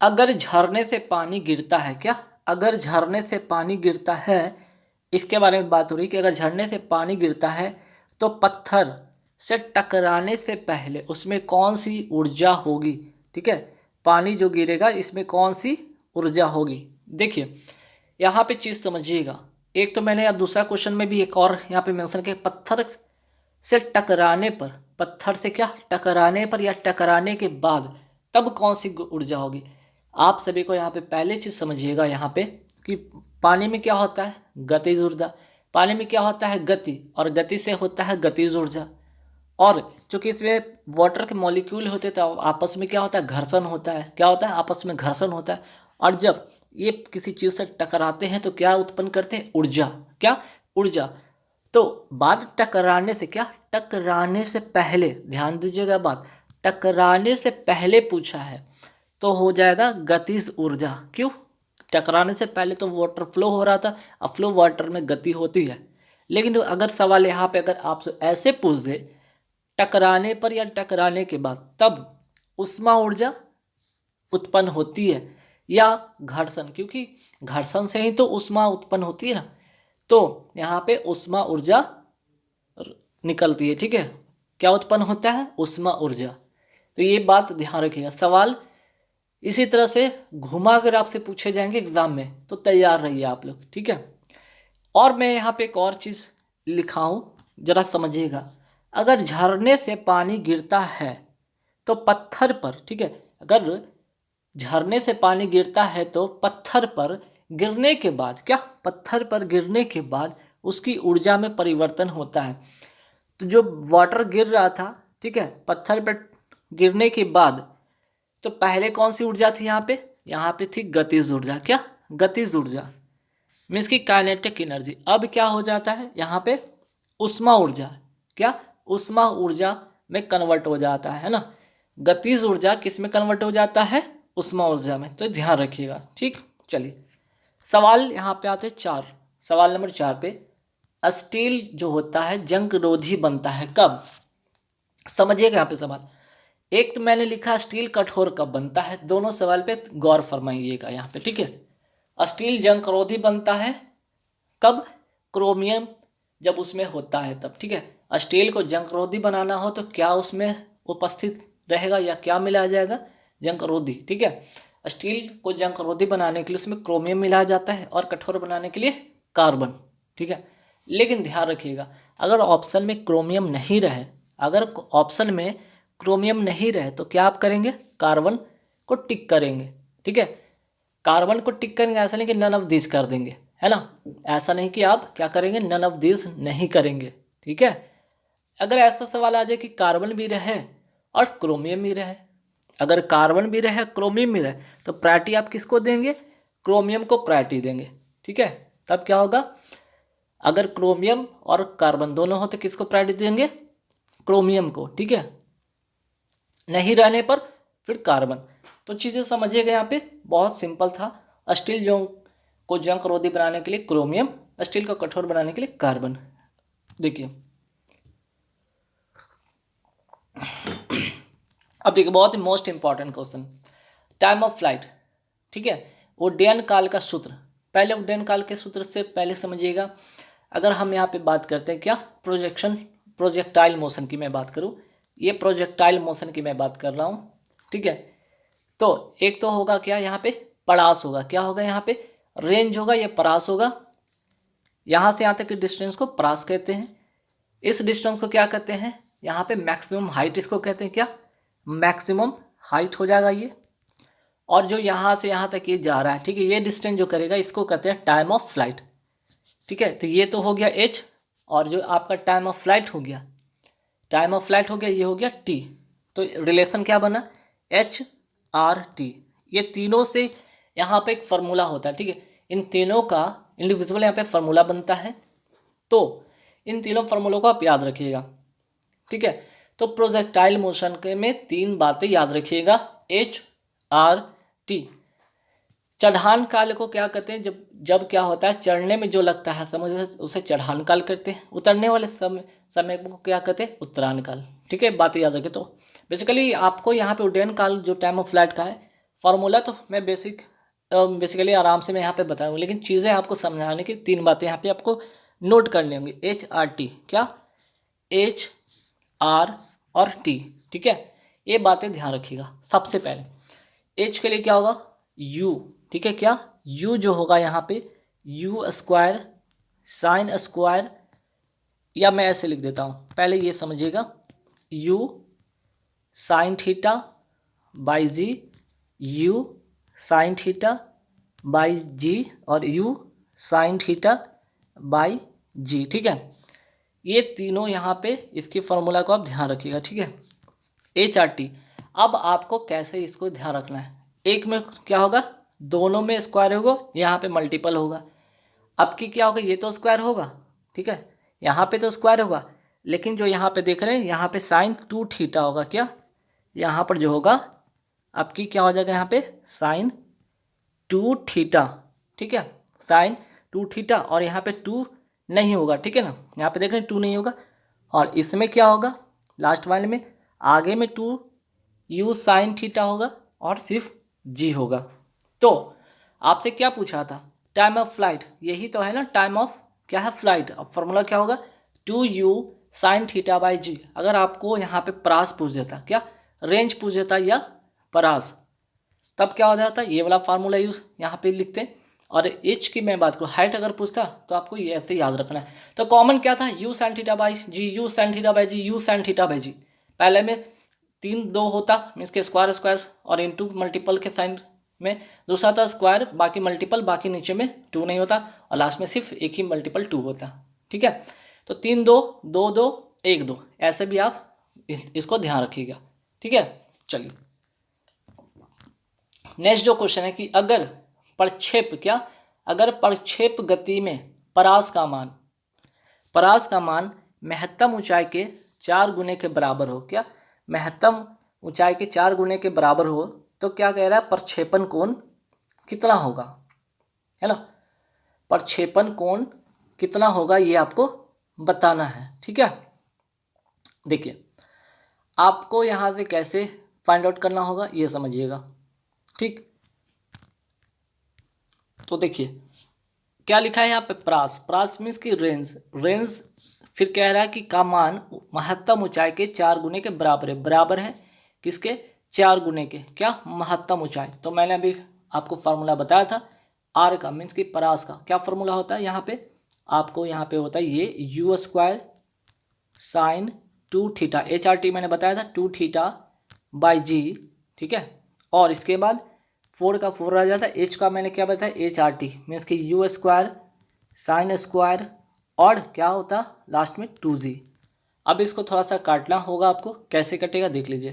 अगर झरने से पानी गिरता है, क्या अगर झरने से पानी गिरता है, इसके बारे में बात हो रही कि अगर झरने से पानी गिरता है तो पत्थर से टकराने से पहले उसमें कौन सी ऊर्जा होगी। ठीक है, पानी जो गिरेगा इसमें कौन सी ऊर्जा होगी। देखिए यहाँ पे चीज़ समझिएगा, एक तो मैंने दूसरा क्वेश्चन में भी एक और यहाँ पे मेंशन किया, पत्थर से टकराने पर, पत्थर से क्या टकराने पर या टकराने के बाद तब कौन सी ऊर्जा होगी। आप सभी को यहाँ पे पहले चीज़ समझिएगा यहाँ पे कि पानी में क्या होता है, गतिज ऊर्जा। पानी में क्या होता है, गति, और गति से होता है गतिज ऊर्जा। और चूंकि इसमें वाटर के मॉलिक्यूल होते हैं तो आपस में क्या होता है, घर्षण होता है। क्या होता है, आपस में घर्षण होता है। और जब ये किसी चीज़ से टकराते हैं तो क्या उत्पन्न करते हैं, ऊर्जा। क्या, ऊर्जा। तो बात टकराने से, क्या टकराने से पहले, ध्यान दीजिएगा बात, टकराने से पहले पूछा है तो हो जाएगा गतिज ऊर्जा। क्यों, टकराने से पहले तो वाटर फ्लो हो रहा था, अब फ्लो वाटर में गति होती है। लेकिन अगर सवाल यहाँ पे अगर आपसे ऐसे पूछ दे, टकराने पर या टकराने के बाद, तब उष्मा ऊर्जा उत्पन्न होती है या घर्षण, क्योंकि घर्षण से ही तो उष्मा उत्पन्न होती है ना। तो यहाँ पे उष्मा ऊर्जा निकलती है। ठीक है, क्या उत्पन्न होता है, उष्मा ऊर्जा। तो ये बात ध्यान रखिएगा। सवाल इसी तरह से घुमा अगर आपसे पूछे जाएंगे एग्जाम में तो तैयार रहिए आप लोग। ठीक है, और मैं यहाँ पे एक और चीज़ लिखा हूँ, जरा समझिएगा। अगर झरने से पानी गिरता है तो पत्थर पर, ठीक है, अगर झरने से पानी गिरता है तो पत्थर पर गिरने के बाद, क्या पत्थर पर गिरने के बाद उसकी ऊर्जा में परिवर्तन होता है। तो जो वाटर गिर रहा था, ठीक है, पत्थर पर गिरने के बाद, तो पहले कौन सी ऊर्जा थी यहाँ पे थी गतिज ऊर्जा। क्या, गतिज ऊर्जा मीन्स की काइनेटिक एनर्जी। अब क्या हो जाता है यहाँ पे, उष्मा ऊर्जा। क्या, उष्मा ऊर्जा में कन्वर्ट हो जाता है ना। गतिज ऊर्जा किस में कन्वर्ट हो जाता है, उष्मा ऊर्जा में। तो ध्यान रखिएगा। ठीक, चलिए सवाल यहाँ पे आते हैं 4। सवाल नंबर 4 पे, स्टील जो होता है जंग रोधी बनता है कब। समझिएगा यहाँ पे सवाल। एक तो मैंने लिखा स्टील कठोर कब बनता है, दोनों सवाल पे गौर फरमाइएगा यहाँ पे। ठीक है, स्टील जंग रोधी बनता है कब, क्रोमियम जब उसमें होता है तब। ठीक है, स्टील को जंगरोधी बनाना हो तो क्या उसमें उपस्थित रहेगा या क्या मिलाया जाएगा, जंगरोधी। ठीक है, स्टील को जंगरोधी बनाने के लिए उसमें क्रोमियम मिलाया जाता है और कठोर बनाने के लिए कार्बन। ठीक है, लेकिन ध्यान रखिएगा अगर ऑप्शन में क्रोमियम नहीं रहे, अगर ऑप्शन में क्रोमियम नहीं रहे तो क्या आप करेंगे, कार्बन को टिक करेंगे। ठीक है, कार्बन को टिक करेंगे, ऐसा नहीं कि नन ऑफ दिस कर देंगे, है ना। ऐसा नहीं कि आप क्या करेंगे, नन ऑफ दिस नहीं करेंगे। ठीक है, अगर ऐसा सवाल आ जाए कि कार्बन भी रहे और क्रोमियम भी रहे, अगर कार्बन भी रहे क्रोमियम भी रहे तो प्रायोरिटी आप किसको देंगे, क्रोमियम को प्रायोरिटी देंगे। ठीक है, तब क्या होगा, अगर क्रोमियम और कार्बन दोनों हो तो किसको प्रायोरिटी देंगे, क्रोमियम को। ठीक है, नहीं रहने पर फिर कार्बन। तो चीज़ें समझिएगा यहाँ पे बहुत सिंपल था। स्टील जो को जंग रोधी बनाने के लिए क्रोमियम, स्टील को कठोर बनाने के लिए कार्बन। देखिए अब देखिए बहुत ही most important question, time of flight. ठीक है, उड्डयन काल का सूत्र। पहले उड्डयन काल के सूत्र से पहले समझिएगा। अगर हम यहाँ पे बात करते हैं क्या, प्रोजेक्टाइल मोशन की मैं बात करूँ, ये प्रोजेक्टाइल मोशन की मैं बात कर रहा हूँ। ठीक है, तो एक तो होगा क्या, यहाँ पे परास होगा। क्या होगा, यहाँ पे रेंज होगा, ये परास होगा। यहाँ से यहाँ तक के डिस्टेंस को परास कहते हैं। इस डिस्टेंस को क्या कहते हैं, यहाँ पे मैक्सिमम हाइट इसको कहते हैं। क्या, मैक्सिमम हाइट हो जाएगा ये। और जो यहाँ से यहाँ तक ये जा रहा है, ठीक है, ये डिस्टेंस जो करेगा इसको कहते हैं टाइम ऑफ फ्लाइट। ठीक है, तो ये तो हो गया एच, और जो आपका टाइम ऑफ फ्लाइट हो गया, टाइम ऑफ फ्लाइट हो गया, ये हो गया टी। तो रिलेशन क्या बना, एच आर टी। ये तीनों से यहाँ पे एक फार्मूला होता है। ठीक है, इन तीनों का इंडिविजुअल यहाँ पे फार्मूला बनता है। तो इन तीनों फार्मूलों को आप याद रखिएगा। ठीक है, तो प्रोजेक्टाइल मोशन के में 3 बातें याद रखिएगा, एच आर टी। चढ़ान काल को क्या कहते हैं, जब क्या होता है, चढ़ने में जो लगता है समय उसे चढ़ान काल कहते हैं। उतरने वाले समय को क्या कहते हैं, उत्तरायण काल। ठीक है, बात याद रखें। तो बेसिकली आपको यहाँ पे उड्डयन काल जो टाइम ऑफ फ्लाइट का है फार्मूला तो मैं बेसिकली आराम से मैं यहाँ पे बताऊँगा, लेकिन चीज़ें आपको समझाने की 3 बातें यहाँ पे आपको नोट करनी होंगी। HRT क्या, HR और T, ठीक है, ये बातें ध्यान रखिएगा। सबसे पहले H के लिए क्या होगा, U, ठीक है, क्या U जो होगा यहाँ पे U स्क्वायर साइन स्क्वायर, या मैं ऐसे लिख देता हूँ, पहले ये समझिएगा, U sine theta by g, U sine theta by g और U sine theta by g, ठीक है। ये तीनों यहाँ पे इसकी फॉर्मूला को आप ध्यान रखिएगा, ठीक है। HRT, अब आपको कैसे इसको ध्यान रखना है, एक में क्या होगा, दोनों में स्क्वायर होगा, यहाँ पे मल्टीपल होगा। अब की क्या होगा, ये तो स्क्वायर होगा, ठीक है, यहाँ पे तो स्क्वायर होगा, लेकिन जो यहाँ पे देख रहे हैं यहाँ पे साइन 2 थीटा होगा, क्या यहाँ पर जो होगा आपकी क्या हो जाएगा, यहाँ पे साइन 2 थीटा, ठीक है, साइन 2 थीटा, और यहाँ पे 2 नहीं होगा, ठीक है ना, यहाँ पे देख रहे हैं 2 नहीं होगा, और इसमें क्या होगा, लास्ट वाले में आगे में 2 U साइन थीटा होगा और सिर्फ G होगा। तो आपसे क्या पूछा था, टाइम ऑफ फ्लाइट, यही तो है ना, टाइम ऑफ क्या है, फ्लाइट। अब फॉर्मूला क्या होगा, 2U साइन थीटा बाई जी। अगर आपको यहाँ पे परास पूछ देता, क्या रेंज पूछ देता या परास, तब क्या हो जाता, ये वाला फार्मूला यूज यहाँ पे लिखते हैं। और एच की मैं बात करूँ, हाइट अगर पूछता तो आपको ये ऐसे याद रखना है। तो कॉमन क्या था, U sine theta by g, U sine theta by g, U sine theta by g. पहले में 3 2 होता, मीन्स के स्क्वायर स्क्वायर और इनटू मल्टीपल के साइन में, दूसरा था स्क्वायर बाकी मल्टीपल, बाकी नीचे में 2 नहीं होता, और लास्ट में सिर्फ एक ही मल्टीपल 2 होता, ठीक है। तो 3 2 2 2 1 2, ऐसे भी आप इसको ध्यान रखिएगा, ठीक है। चलिए नेक्स्ट जो क्वेश्चन है कि अगर प्रक्षेप क्या, अगर प्रक्षेप गति में परास का मान महत्तम ऊंचाई के 4 गुने के बराबर हो, क्या महत्तम ऊंचाई के 4 गुने के बराबर हो, तो क्या कह रहा है, प्रक्षेपण कोण कितना होगा, है ना, प्रक्षेपण कोण कितना होगा ये आपको बताना है, ठीक है। देखिए आपको यहाँ से कैसे फाइंड आउट करना होगा ये समझिएगा, ठीक। तो देखिए क्या लिखा है यहाँ पे, प्रास मीन्स की रेंज, फिर कह रहा है कि का मान महत्तम ऊंचाई के 4 गुने के बराबर है किसके, 4 गुने के, क्या महत्तम ऊंचाई। तो मैंने अभी आपको फार्मूला बताया था, आर का मीन्स की परास का क्या फार्मूला होता है, यहाँ पे आपको यहाँ पे होता है ये U square sine 2 theta, HRT मैंने बताया था 2 थीटा बाई जी, ठीक है। और इसके बाद 4 का 4 रह जाता है, H का मैंने क्या बताया, HRT मीन्स कि U स्क्वायर साइन स्क्वायर और क्या होता लास्ट में 2G। अब इसको थोड़ा सा काटना होगा आपको, कैसे कटेगा देख लीजिए।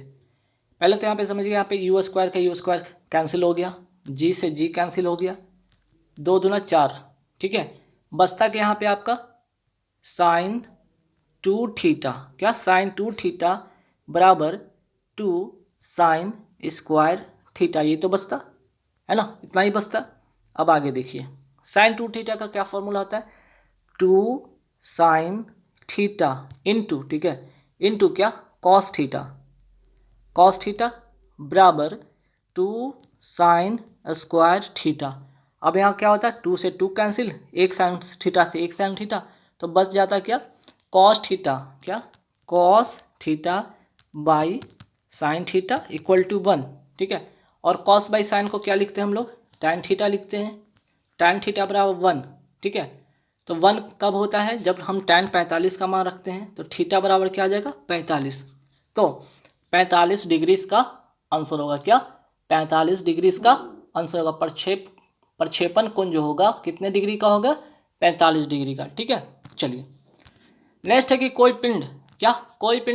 पहले तो यहाँ पे समझिए, यहाँ पे U स्क्वायर का U स्क्वायर कैंसिल हो गया, G से G कैंसिल हो गया, 2 दूना 4, ठीक है। बचता कि यहाँ पे आपका साइन 2 थीटा, क्या साइन 2 थीटा बराबर 2 साइन स्क्वायर थीटा, ये तो बचता है ना, इतना ही बचता। अब आगे देखिए साइन 2 थीटा का क्या फॉर्मूला होता है, 2 साइन थीटा इंटू, ठीक है, इंटू क्या कॉस थीटा बराबर 2 साइन स्क्वायर थीटा। अब यहाँ क्या होता है, 2 से 2 कैंसिल, एक साइन थीटा से एक साइन थीटा, तो बच जाता क्या कॉस थीटा, क्या cos theta by sine theta equal to 1, ठीक है। और कॉस बाई साइन को क्या लिखते हैं हम लोग, टैन थीटा लिखते हैं, टैन थीटा बराबर 1, ठीक है। तो 1 कब होता है, जब हम टैन 45 का मान रखते हैं, तो थीटा बराबर क्या आ जाएगा 45। तो 45 डिग्री का आंसर होगा, क्या 45 डिग्री का आंसर होगा। प्रक्षेपण कोण जो होगा कितने डिग्री का होगा, 45 डिग्री का, ठीक है। चलिए नेक्स्ट है कि कोई पिंड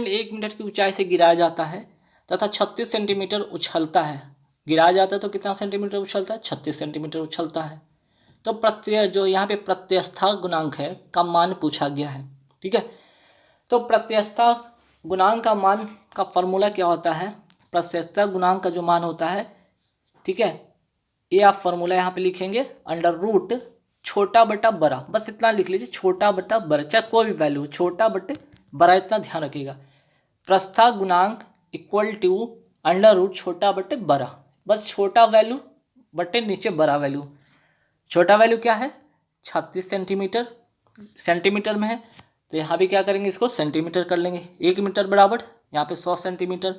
1 मीटर की ऊंचाई से गिराया जाता है तथा 36 सेंटीमीटर उछलता है, गिराया जाता है तो कितना सेंटीमीटर उछलता है, 36 सेंटीमीटर उछलता है। तो जो यहाँ पे प्रत्यवस्था गुणांक है का मान पूछा गया है, ठीक है। तो प्रत्यवस्था गुणांक का मान का फॉर्मूला क्या होता है, प्रत्यवस्था गुणांक का जो मान होता है, ठीक है, ये आप फॉर्मूला यहाँ पे लिखेंगे अंडर रूट छोटा बटा बड़ा, बस इतना लिख लीजिए, छोटा बटा बड़ा, चाहे कोई भी वैल्यू छोटा बटे बड़ा, इतना ध्यान रखिएगा। प्रस्था गुणांक इक्वल टू अंडर रूट छोटा बटे बड़ा, बस छोटा वैल्यू बटे नीचे बड़ा वैल्यू। छोटा वैल्यू क्या है 36 सेंटीमीटर, सेंटीमीटर में है, तो यहाँ भी क्या करेंगे इसको सेंटीमीटर कर लेंगे। 1 मीटर बराबर यहाँ पे 100 सेंटीमीटर,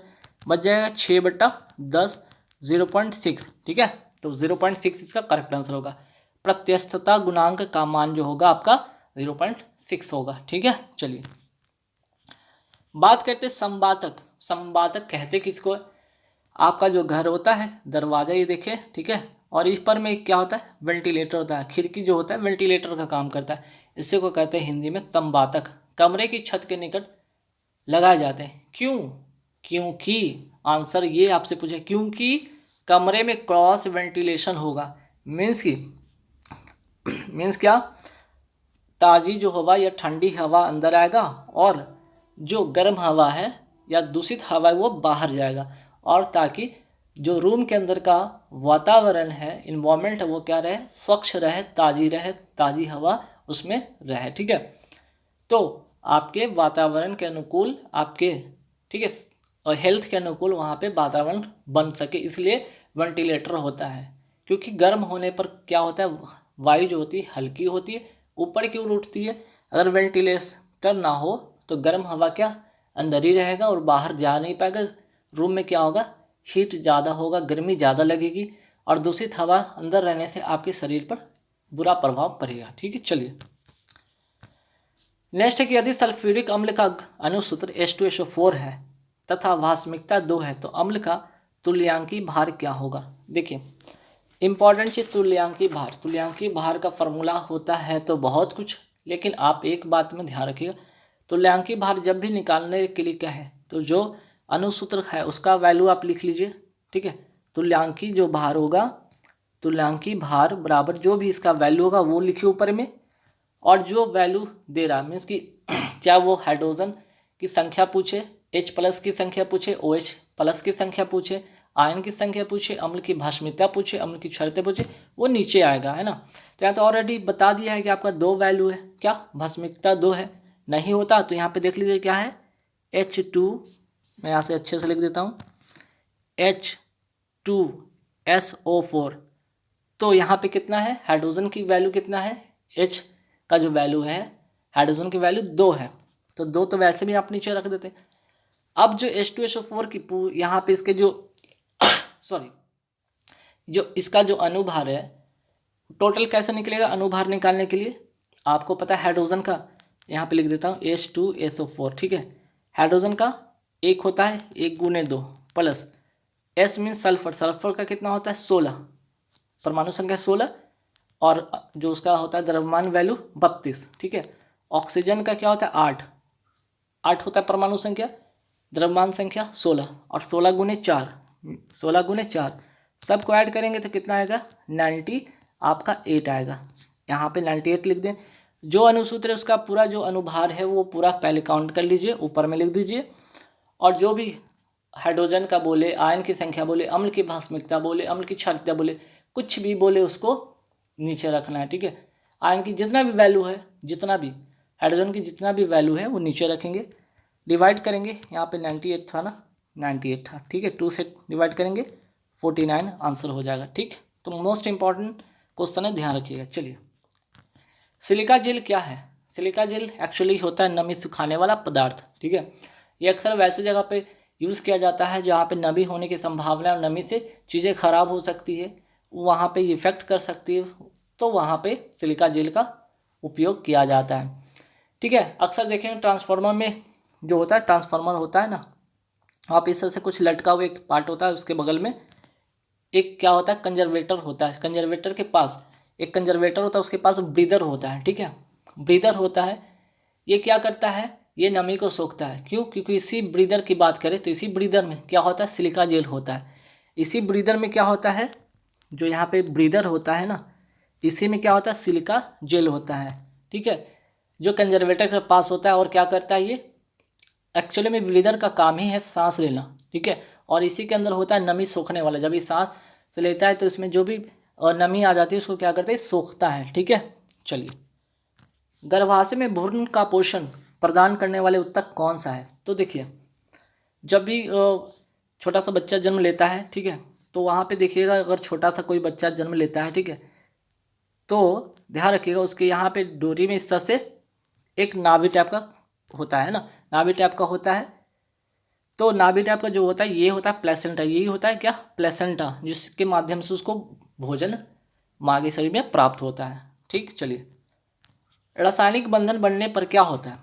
बच जाएगा 6/10 0.6, ठीक है। तो 0.6 इसका करेक्ट आंसर होगा। प्रत्यस्तता गुणांक का मान जो होगा आपका 0.6 होगा, ठीक है। चलिए बात करते संवातक। संवातक कहते किसको है? आपका जो घर होता है, दरवाजा ये देखिए, ठीक है, और इस पर में क्या होता है वेंटिलेटर होता है, खिड़की जो होता है वेंटिलेटर का काम करता है, इसी को कहते हैं हिंदी में संवातक। कमरे की छत के निकट लगाए जाते हैं। क्यों? क्योंकि आंसर ये आपसे पूछे, क्योंकि कमरे में क्रॉस वेंटिलेशन होगा। मीन्स क्या, ताज़ी जो हवा या ठंडी हवा अंदर आएगा और जो गर्म हवा है या दूषित हवा है वो बाहर जाएगा, और ताकि जो रूम के अंदर का वातावरण है, इन्वायरमेंट है, वो क्या रहे, स्वच्छ रहे, ताज़ी हवा उसमें रहे, ठीक है। तो आपके वातावरण के अनुकूल आपके, ठीक है, और हेल्थ के अनुकूल वहाँ पे वातावरण बन सके, इसलिए वेंटिलेटर होता है। क्योंकि गर्म होने पर क्या होता है, वायु जो होती है हल्की होती है, ऊपर की ओर उठती है। अगर वेंटिलेटर ना हो तो गर्म हवा क्या अंदर ही रहेगा और बाहर जा नहीं पाएगा। रूम में क्या होगा, हीट ज़्यादा होगा, गर्मी ज़्यादा लगेगी, और दूषित हवा अंदर रहने से आपके शरीर पर बुरा प्रभाव पड़ेगा, ठीक है। चलिए नेक्स्ट है कि यदि सल्फ्यूरिक अम्ल का अनुसूत्र H2SO4 है तथा भास्मिकता 2 है तो अम्ल का तुल्यांकी भार क्या होगा। देखिए इंपॉर्टेंट चीज तुल्यांकी भार। तुल्यांकी भार का फॉर्मूला होता है तो बहुत कुछ, लेकिन आप एक बात में ध्यान रखिएगा, तुल्यांकी भार जब भी निकालने के लिए क्या है, तो जो अनुसूत्र है उसका वैल्यू आप लिख लीजिए, ठीक है। तुल्यांकी जो भार होगा, तुल्यांकी भार बराबर जो भी इसका वैल्यू होगा वो लिखिए ऊपर में, और जो वैल्यू दे रहा मीन्स कि क्या वो हाइड्रोजन की संख्या पूछे, H+ की संख्या पूछे, OH+ की संख्या पूछे, आयन की संख्या पूछे, अम्ल की भास्मिकता पूछे, अम्ल की क्षारीयता पूछे, वो नीचे आएगा, है ना। तो यहाँ तो ऑलरेडी बता दिया है कि आपका 2 वैल्यू है, क्या भास्मिकता 2 है। नहीं होता तो यहाँ पे देख लीजिए क्या है H2, मैं यहाँ से अच्छे से लिख देता हूँ H2SO4। तो यहाँ पे कितना है, हाइड्रोजन की वैल्यू कितना है, H का जो वैल्यू है, हाइड्रोजन की वैल्यू 2 है, तो 2 तो वैसे भी आप नीचे रख देते हैं। अब जो H2SO4 की यहाँ पे इसके जो जो इसका जो अनुभार है टोटल कैसे निकलेगा। अनुभार निकालने के लिए आपको पता है हाइड्रोजन का, यहाँ पे लिख देता हूँ H2SO4, ठीक है। हाइड्रोजन का एक होता है 1 × 2 plus S means sulphur, sulphur का कितना होता है 16, परमाणु संख्या 16, और जो उसका होता है द्रव्यमान वैल्यू 32, ठीक है। ऑक्सीजन का क्या होता है 8 होता है परमाणु संख्या, द्रव्यमान संख्या 16, और 16 × 4 सबको ऐड करेंगे तो कितना आएगा 98 आपका 8 आएगा। यहाँ पे 98 लिख दें। जो अनुसूत्र है उसका पूरा जो अनुभार है वो पूरा पहले काउंट कर लीजिए, ऊपर में लिख दीजिए, और जो भी हाइड्रोजन का बोले, आयन की संख्या बोले, अम्ल की भास्मिकता बोले, अम्ल की क्षारीयता बोले, कुछ भी बोले उसको नीचे रखना है, ठीक है। आयन की जितना भी वैल्यू है, जितना भी हाइड्रोजन की जितना भी वैल्यू है वो नीचे रखेंगे, डिवाइड करेंगे। यहाँ पे 98 था ना, 98 था, ठीक है। 2 से डिवाइड करेंगे 49 आंसर हो जाएगा, ठीक। तो मोस्ट इंपॉर्टेंट क्वेश्चन है, ध्यान रखिएगा। चलिए सिलिका जेल क्या है। सिलिका जेल एक्चुअली होता है नमी सुखाने वाला पदार्थ, ठीक है। ये अक्सर वैसे जगह पे यूज़ किया जाता है जहाँ पे नमी होने की संभावना और नमी से चीज़ें खराब हो सकती है, वहाँ पे इफेक्ट कर सकती है, तो वहाँ पे सिलिका जेल का उपयोग किया जाता है, ठीक है। अक्सर देखेंगे ट्रांसफार्मर में जो होता है, ट्रांसफार्मर होता है ना, आप इस तरह से कुछ लटका हुआ एक पार्ट होता है, उसके बगल में एक क्या होता है कंजर्वेटर होता है, कंजर्वेटर के पास एक कंजर्वेटर होता है, उसके पास ब्रीदर होता है, ठीक है। ब्रीदर होता है, ये क्या करता है, ये नमी को सोखता है। क्यों? क्योंकि इसी ब्रीदर की बात करें तो इसी ब्रीदर में क्या होता है, सिलिका जेल होता है। इसी ब्रीदर में क्या होता है, जो यहाँ पे ब्रीदर होता है ना, इसी में क्या होता है, सिलिका जेल होता है, ठीक है, जो कंजर्वेटर के पास होता है। और क्या करता है, ये एक्चुअली में ब्रीदर का काम ही है सांस लेना, ठीक है, और इसी के अंदर होता है नमी सोखने वाला। जब ये सांस से लेता है तो इसमें जो भी नमी आ जाती है उसको क्या करता है, सोखता है, ठीक है। चलिए गर्भाशय में भ्रूण का पोषण प्रदान करने वाले ऊतक कौन सा है। तो देखिए जब भी छोटा सा बच्चा जन्म लेता है, ठीक है, तो वहाँ पे देखिएगा अगर छोटा सा कोई बच्चा जन्म लेता है, ठीक है, तो ध्यान रखिएगा उसके यहाँ पे डोरी में इस तरह से एक नाभि टाइप का होता है ना, नाभि टाइप का होता है। तो नाभि टाइप का जो होता है ये होता है प्लेसेंटा, यही होता है क्या, प्लेसेंटा, जिसके माध्यम से उसको भोजन माँ के शरीर में प्राप्त होता है। ठीक, चलिए रासायनिक बंधन बनने पर क्या होता है।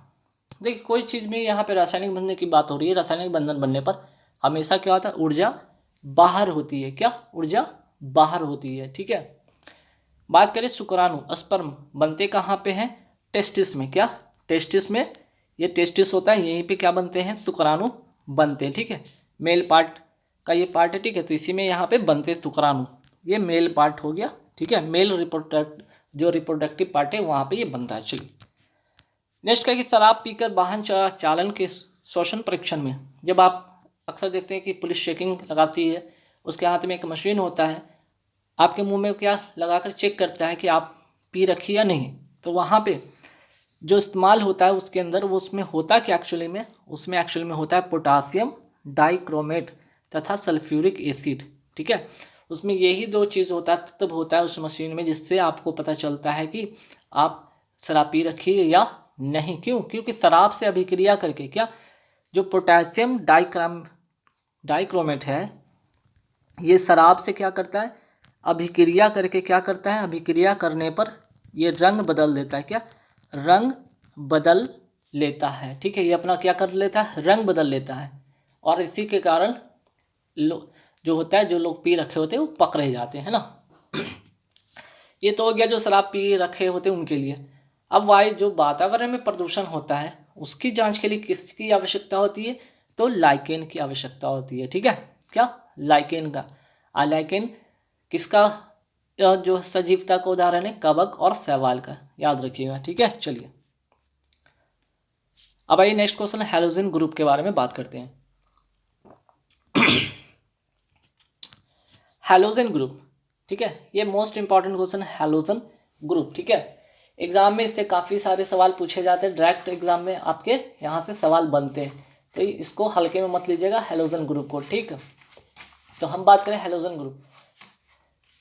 देखिए कोई चीज़ में यहाँ पे रासायनिक बंधन की बात हो रही है, रासायनिक बंधन बनने पर हमेशा क्या होता है, ऊर्जा बाहर होती है। क्या, ऊर्जा बाहर होती है। ठीक है, बात करें शुक्राणु स्पर्म बनते कहाँ पे हैं, टेस्टिस में। क्या, टेस्टिस में, ये टेस्टिस होता है, यहीं पे क्या बनते हैं, शुक्राणु बनते हैं। ठीक है, मेल पार्ट का ये पार्ट है। ठीक है, तो इसी में यहाँ पे बनते हैं शुक्राणु, ये मेल पार्ट हो गया। ठीक है, मेल जो रिप्रोडक्टिव पार्ट है वहाँ पे ये बनता है। चलिए नेक्स्ट क्या कि शराब पीकर वाहन चालन के शोषण परीक्षण में, जब आप अक्सर देखते हैं कि पुलिस चेकिंग लगाती है, उसके हाथ में एक मशीन होता है, आपके मुंह में क्या लगाकर चेक करता है कि आप पी रखी या नहीं। तो वहाँ पे जो इस्तेमाल होता है उसके अंदर, वो उसमें होता क्या एक्चुअली में, उसमें एक्चुअली में होता है पोटासियम डाइक्रोमेट तथा सल्फ्यूरिक एसिड। ठीक है, उसमें यही दो चीज़ होता है, तब होता है उस मशीन में, जिससे आपको पता चलता है कि आप शराब पी रखी है या नहीं। क्यों, क्योंकि शराब से अभिक्रिया करके क्या, जो पोटासियम डाइक्रोमेट है, ये शराब से क्या करता है, अभिक्रिया करके क्या करता है, अभिक्रिया करने पर ये रंग बदल देता है। क्या, रंग बदल लेता है। ठीक है, ये अपना क्या कर लेता है, रंग बदल लेता है, और इसी के कारण जो होता है, जो लोग पी रखे होते हैं वो पकड़े जाते हैं ना। ये तो हो गया जो शराब पी रखे होते हैं उनके लिए। अब वायु जो वातावरण में प्रदूषण होता है उसकी जांच के लिए किसकी आवश्यकता होती है, तो लाइकेन की आवश्यकता होती है। ठीक है, क्या, लाइकेन का। लाइकेन किसका जो सजीवता का उदाहरण है, कवक और शैवाल का, याद रखिएगा। ठीक है, चलिए अब आइए नेक्स्ट क्वेश्चन, हैलोजन ग्रुप के बारे में बात करते हैं। हैलोजन ग्रुप, ठीक है, ये मोस्ट इंपॉर्टेंट क्वेश्चन है, हैलोजन ग्रुप। ठीक है, एग्जाम में इससे काफ़ी सारे सवाल पूछे जाते हैं, डायरेक्ट एग्जाम में आपके यहाँ से सवाल बनते हैं, तो इसको हल्के में मत लीजिएगा हैलोजन ग्रुप को। ठीक है, तो हम बात करें हैलोजन ग्रुप।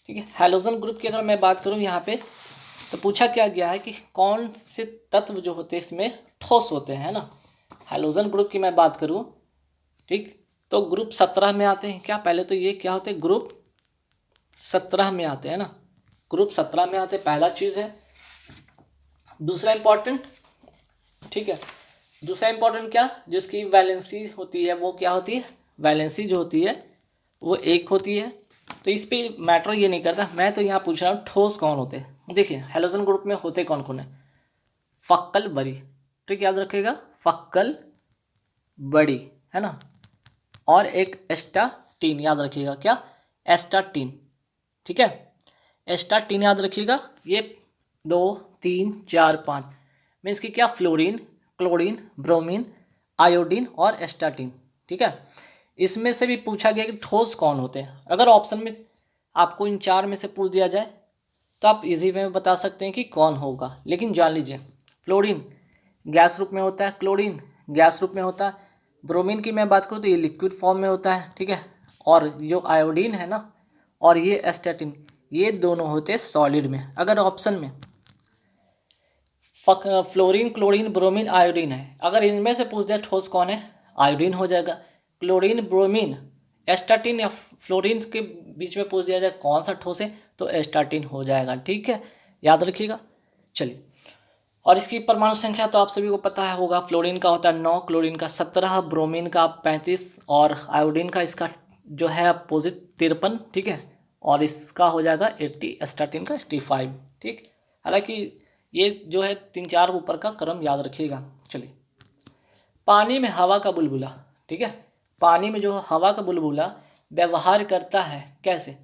ठीक है, हैलोजन ग्रुप की अगर मैं बात करूँ यहाँ पे, तो पूछा क्या गया है कि कौन से तत्व जो होते हैं इसमें ठोस होते हैं ना। हैलोजन ग्रुप की मैं बात करूँ, ठीक, तो ग्रुप 17 में आते हैं। क्या, पहले तो ये क्या होते हैं, ग्रुप 17 में आते हैं ना, ग्रुप 17 में आते हैं, पहला चीज़ है। दूसरा इंपॉर्टेंट, ठीक है, दूसरा इंपॉर्टेंट क्या, जिसकी वैलेंसी होती है वो क्या होती है, वैलेंसी जो होती है वो 1 होती है। तो इस पे मैटर ये नहीं करता, मैं तो यहाँ पूछ रहा हूँ ठोस कौन होते हैं। देखिए हैलोजन ग्रुप में होते कौन कौन है, फक्कल बरी, ठीक, याद रखिएगा, फक्कल बड़ी है ना, और एक एस्टाटीन, याद रखिएगा, क्या, एस्टाटीन। ठीक है, एस्टाटीन याद रखिएगा, ये 2 3 4 5 मीन्स की क्या, फ्लोरीन, क्लोरीन, ब्रोमीन, आयोडीन और एस्टाटीन। ठीक है, इसमें से भी पूछा गया कि ठोस कौन होते हैं। अगर ऑप्शन में आपको इन 4 में से पूछ दिया जाए तो आप इजी वे में बता सकते हैं कि कौन होगा, लेकिन जान लीजिए फ्लोरीन गैस रूप में होता है, क्लोरीन गैस रूप में होता है, ब्रोमीन की मैं बात करूँ तो ये लिक्विड फॉर्म में होता है। ठीक है, और जो आयोडीन है ना, और ये एस्टाटीन, ये दोनों होते हैं सॉलिड में। अगर ऑप्शन में फ्लोरीन, क्लोरीन, ब्रोमीन, आयोडीन है, अगर इनमें से पूछ दिया ठोस कौन है, आयोडीन हो जाएगा। क्लोरीन, ब्रोमीन, एस्टाटीन या फ्लोरीन के बीच में पूछ दिया जाए कौन सा ठोस है, तो एस्टाटीन हो जाएगा। ठीक है, याद रखिएगा। चलिए, और इसकी परमाणु संख्या तो आप सभी को पता है होगा, फ्लोरीन का होता है 9, क्लोरीन का 17, ब्रोमीन का 35 और आयोडीन का इसका जो है अपोजिट 53। ठीक है, और इसका हो जाएगा 80, एस्टाटीन का 65। ठीक, हालांकि ये जो है 3 4 ऊपर का क्रम याद रखिएगा। चलिए, पानी में हवा का बुलबुला, ठीक है, पानी में जो हवा का बुलबुला व्यवहार करता है कैसे,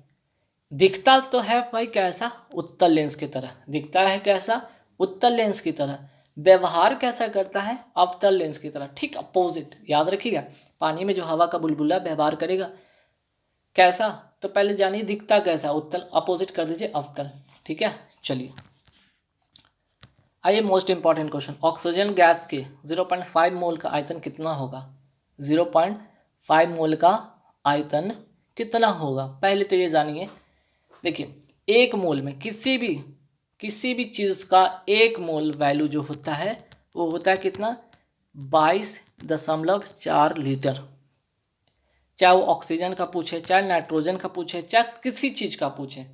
दिखता तो है भाई कैसा, उत्तल लेंस की तरह दिखता है, कैसा, उत्तल लेंस की तरह, व्यवहार कैसा करता है, अवतल लेंस की तरह। ठीक, अपोजिट, याद रखिएगा, पानी में जो हवा का बुलबुला व्यवहार करेगा कैसा, तो पहले जानिए दिखता कैसा, उत्तल, अपोजिट कर दीजिए अवतल। ठीक है, चलिए आइए most important question, oxygen gas के 0.5 मोल का आयतन कितना होगा, 0.5 मोल का आयतन कितना होगा, पहले तो ये जानिए। देखिए, एक मोल में किसी भी चीज़ का एक मोल वैल्यू जो होता है वो होता है कितना, 22.4 लीटर। चाहे वो ऑक्सीजन का पूछे, चाहे नाइट्रोजन का पूछे, चाहे किसी चीज़ का पूछे,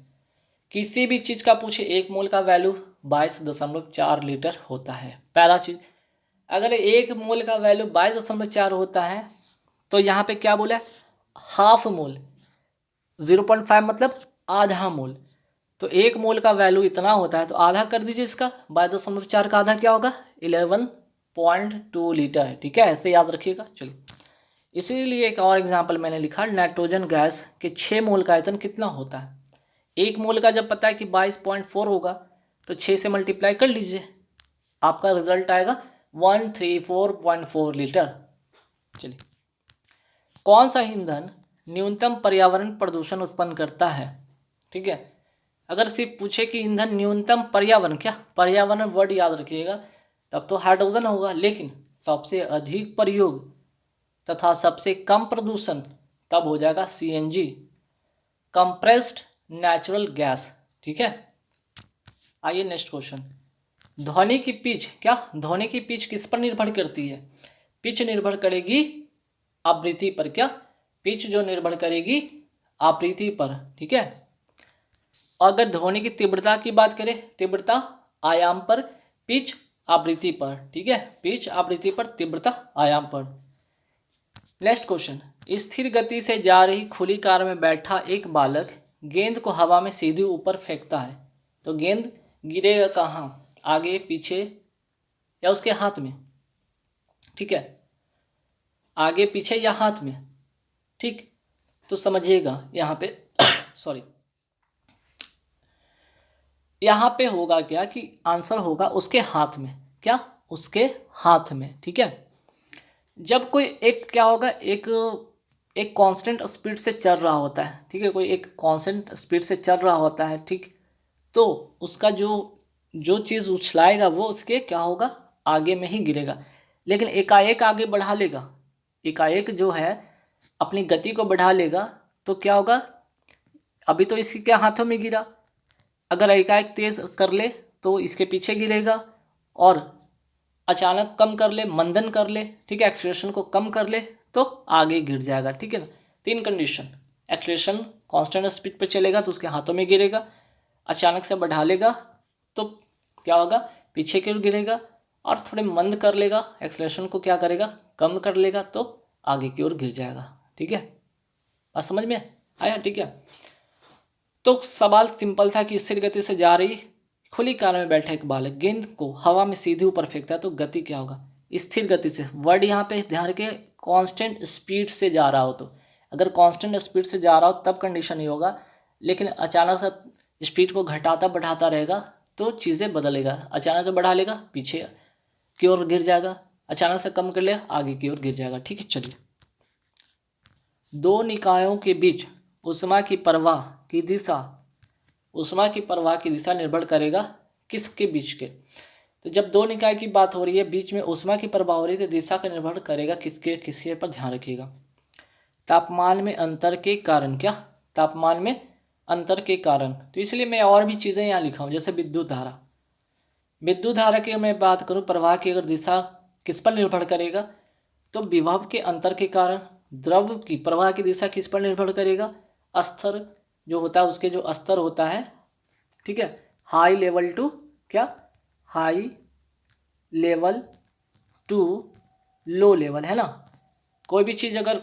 किसी भी चीज़ का पूछे, एक मोल का वैल्यू 22.4 लीटर होता है। पहला चीज़, अगर एक मोल का वैल्यू 22.4 होता है तो यहाँ पे क्या बोला है, हाफ मोल, 0.5 मतलब आधा मोल। तो एक मोल का वैल्यू इतना होता है तो आधा कर दीजिए इसका, 22.4 का आधा क्या होगा, 11.2 लीटर। ठीक है, ऐसे याद रखिएगा। चलिए, इसीलिए एक और एग्जांपल मैंने लिखा, नाइट्रोजन गैस के 6 मोल का आयतन कितना होता है। एक मोल का जब पता है कि 22.4 होगा तो 6 से मल्टीप्लाई कर लीजिए, आपका रिजल्ट आएगा 134.4 लीटर। चलिए, कौन सा ईंधन न्यूनतम पर्यावरण प्रदूषण उत्पन्न करता है। ठीक है, अगर सिर्फ पूछे कि ईंधन न्यूनतम पर्यावरण, क्या पर्यावरण वर्ड याद रखिएगा, तब तो हाइड्रोजन होगा, लेकिन सबसे अधिक प्रयोग तथा सबसे कम प्रदूषण तब हो जाएगा CNG, कंप्रेस्ड नेचुरल गैस। ठीक है, आइए नेक्स्ट क्वेश्चन। ध्वनि की पिच, क्या ध्वनि की पिच किस पर निर्भर करती है। पिच निर्भर करेगी आवृत्ति पर। क्या पिच जो निर्भर करेगी आवृत्ति पर। ठीक है, अगर ध्वनि की तीव्रता की बात करें, तीव्रता आयाम पर, पिच आवृत्ति पर। ठीक है, पिच आवृत्ति पर, तीव्रता आयाम पर। नेक्स्ट क्वेश्चन, स्थिर गति से जा रही खुली कार में बैठा एक बालक गेंद को हवा में सीधे ऊपर फेंकता है, तो गेंद गिरेगा कहाँ, आगे, पीछे या उसके हाथ में। ठीक है, आगे, पीछे या हाथ में। ठीक, तो समझिएगा यहाँ पे सॉरी, यहाँ पे होगा क्या कि आंसर होगा उसके हाथ में। क्या, उसके हाथ में। ठीक है, जब कोई एक क्या होगा, एक कांस्टेंट स्पीड से चल रहा होता है। ठीक है, कोई एक कांस्टेंट स्पीड से चल रहा होता है। ठीक, तो उसका जो जो चीज़ उछलाएगा वो उसके क्या होगा, आगे में ही गिरेगा। लेकिन एकाएक आगे बढ़ा लेगा, एकाएक जो है अपनी गति को बढ़ा लेगा, तो क्या होगा, अभी तो इसके क्या हाथों में गिरा, अगर एकाएक तेज कर ले तो इसके पीछे गिरेगा, और अचानक कम कर ले, मंदन कर ले, ठीक है, एक्सीलरेशन को कम कर ले तो आगे गिर जाएगा। ठीक है ना, तीन कंडीशन, एक्सीलरेशन कांस्टेंट स्पीड पे चलेगा तो उसके हाथों में गिरेगा, अचानक से बढ़ा लेगा तो क्या होगा, पीछे की ओर गिरेगा, और थोड़े मंद कर लेगा, एक्सीलरेशन को क्या करेगा, कम कर लेगा तो आगे की ओर गिर जाएगा। ठीक है, बात समझ में आया। ठीक है, तो सवाल सिंपल था कि स्थिर गति से जा रही खुली कार में बैठा एक बालक गेंद को हवा में सीधे ऊपर फेंकता है, तो गति क्या होगा, स्थिर गति से। वर्ड यहाँ पे ध्यान रखिए, कांस्टेंट स्पीड से जा रहा हो, तो अगर कांस्टेंट स्पीड से जा रहा हो तब कंडीशन ही होगा, लेकिन अचानक से स्पीड को घटाता बढ़ाता रहेगा तो चीज़ें बदलेगा, अचानक से बढ़ा लेगा पीछे की ओर गिर जाएगा, अचानक से कम कर लेगा आगे की ओर गिर जाएगा। ठीक है, चलिए, दो निकायों के बीच उष्मा की प्रवाह की दिशा, उष्मा की प्रवाह की दिशा निर्भर करेगा किसके बीच के। तो जब दो निकाय की बात हो रही है, बीच में उष्मा की प्रवाह हो रही है, तो दिशा का निर्भर करेगा किसके, किसके पर ध्यान रखिएगा, तापमान में अंतर के कारण। क्या, तापमान में अंतर के कारण। तो इसलिए मैं और भी चीज़ें यहाँ लिखा हूँ, जैसे विद्युत धारा, विद्युत धारा की मैं बात करूँ, प्रवाह की अगर दिशा किस पर निर्भर करेगा, तो विभव के अंतर के कारण। द्रव की प्रवाह की दिशा किस पर निर्भर करेगा, स्तर जो होता है, उसके जो स्तर होता है, ठीक है, हाई लेवल टू, क्या, high level to low level, है ना। कोई भी चीज़ अगर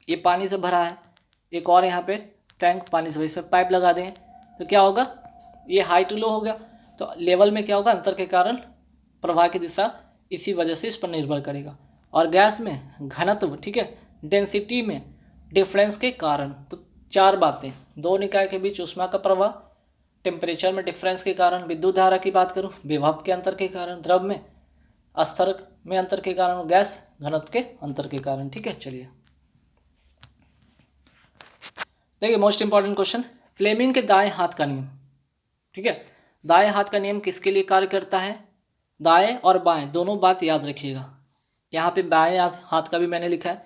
ये पानी से भरा है, एक और यहाँ पे टैंक पानी से, वैसे पाइप लगा दें तो क्या होगा, ये हाई टू लो हो गया, तो लेवल में क्या होगा, अंतर के कारण प्रवाह की दिशा इसी वजह से इस पर निर्भर करेगा। और गैस में घनत्व, ठीक है, डेंसिटी में डिफरेंस के कारण। तो चार बातें, दो निकाय के बीच उष्मा का प्रवाह, टेम्परेचर में डिफरेंस के कारण, विद्युत धारा की बात करूं विभव के अंतर के कारण, द्रव में स्तर में अंतर के कारण, गैस घनत्व के अंतर के कारण। ठीक है, चलिए देखिए, मोस्ट इंपॉर्टेंट क्वेश्चन, फ्लेमिंग के दाएं हाथ का नियम। ठीक है, दाएं हाथ का नियम किसके लिए कार्य करता है, दाएं और बाएं दोनों बात याद रखिएगा। यहाँ पे बाएं हाथ का भी मैंने लिखा है,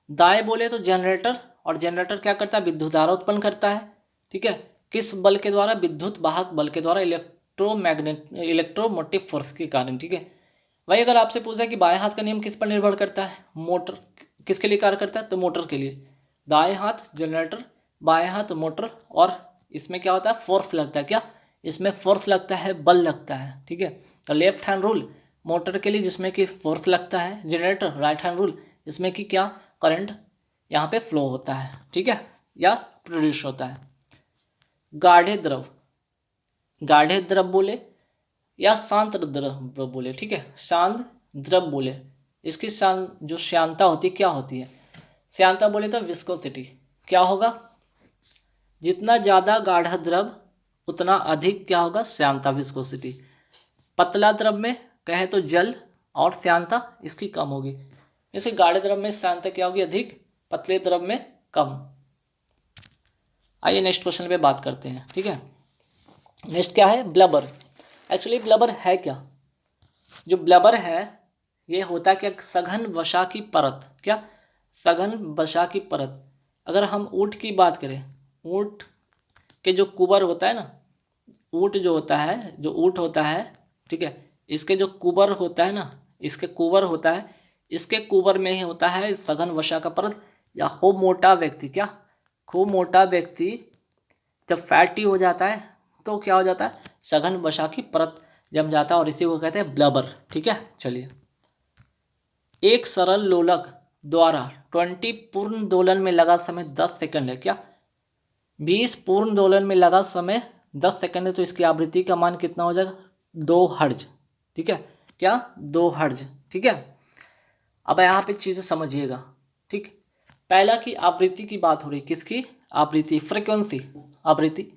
दाएं बोले तो जनरेटर और जनरेटर क्या करता है, विद्युत धारा उत्पन्न करता है। ठीक है, किस बल के द्वारा, विद्युत वाहक बल के द्वारा, इलेक्ट्रोमोटिव फोर्स के कारण। ठीक है, वही अगर आपसे पूछा कि बाएं हाथ का नियम किस पर निर्भर करता है, मोटर किसके लिए कार्य करता है, तो मोटर के लिए। दाएं हाथ जनरेटर, बाएं हाथ मोटर, और इसमें क्या होता है, फोर्स लगता है। क्या इसमें फोर्स लगता है, बल लगता है। ठीक है, तो लेफ्ट हैंड रूल मोटर के लिए जिसमें कि फोर्स लगता है, जनरेटर राइट हैंड रूल इसमें कि क्या करंट यहाँ पे फ्लो होता है। ठीक है, या प्रोड्यूस होता है। गाढ़े द्रव, गाढ़े द्रव बोले या शांत द्रव बोले। ठीक है, शांत द्रव बोले, इसकी जो श्यानता होती है क्या होती है, श्यानता बोले तो विस्कोसिटी। क्या होगा, जितना ज़्यादा गाढ़ा द्रव उतना अधिक क्या होगा, श्यानता विस्कोसिटी। पतला द्रव में कहे तो जल और श्यानता इसकी कम होगी। जैसे गाढ़े द्रव में श्यानता क्या होगी, अधिक, पतले द्रव में कम। आइए नेक्स्ट क्वेश्चन पे बात करते हैं। ठीक है, नेक्स्ट क्या है, ब्लबर। एक्चुअली ब्लबर है क्या, जो ब्लबर है ये होता है क्या, सघन वसा की परत। क्या, सघन वसा की परत। अगर हम ऊँट की बात करें, ऊँट के जो कुबर होता है ना, ऊँट जो होता है, जो ऊँट होता है, ठीक है, इसके जो कुबर होता है ना, इसके कुबर होता है, इसके कुबर में ही होता है सघन वसा का परत। या खूब मोटा व्यक्ति, क्या खूब मोटा व्यक्ति जब फैटी हो जाता है तो क्या हो जाता है, सघन वसा की परत जम जाता है, और इसी को कहते हैं ब्लबर। ठीक है, चलिए। एक सरल लोलक द्वारा 20 पूर्ण दोलन में लगा समय 10 सेकंड है। क्या 20 पूर्ण दोलन में लगा समय 10 सेकंड है, तो इसकी आवृत्ति का मान कितना हो जाएगा, 2 हर्ट्ज। ठीक है, क्या 2 हर्ट्ज। ठीक है, अब यहाँ पे चीज़ें समझिएगा। ठीक, पहला की आवृत्ति की बात हो रही, किसकी आवृत्ति, फ्रीक्वेंसी, आवृत्ति।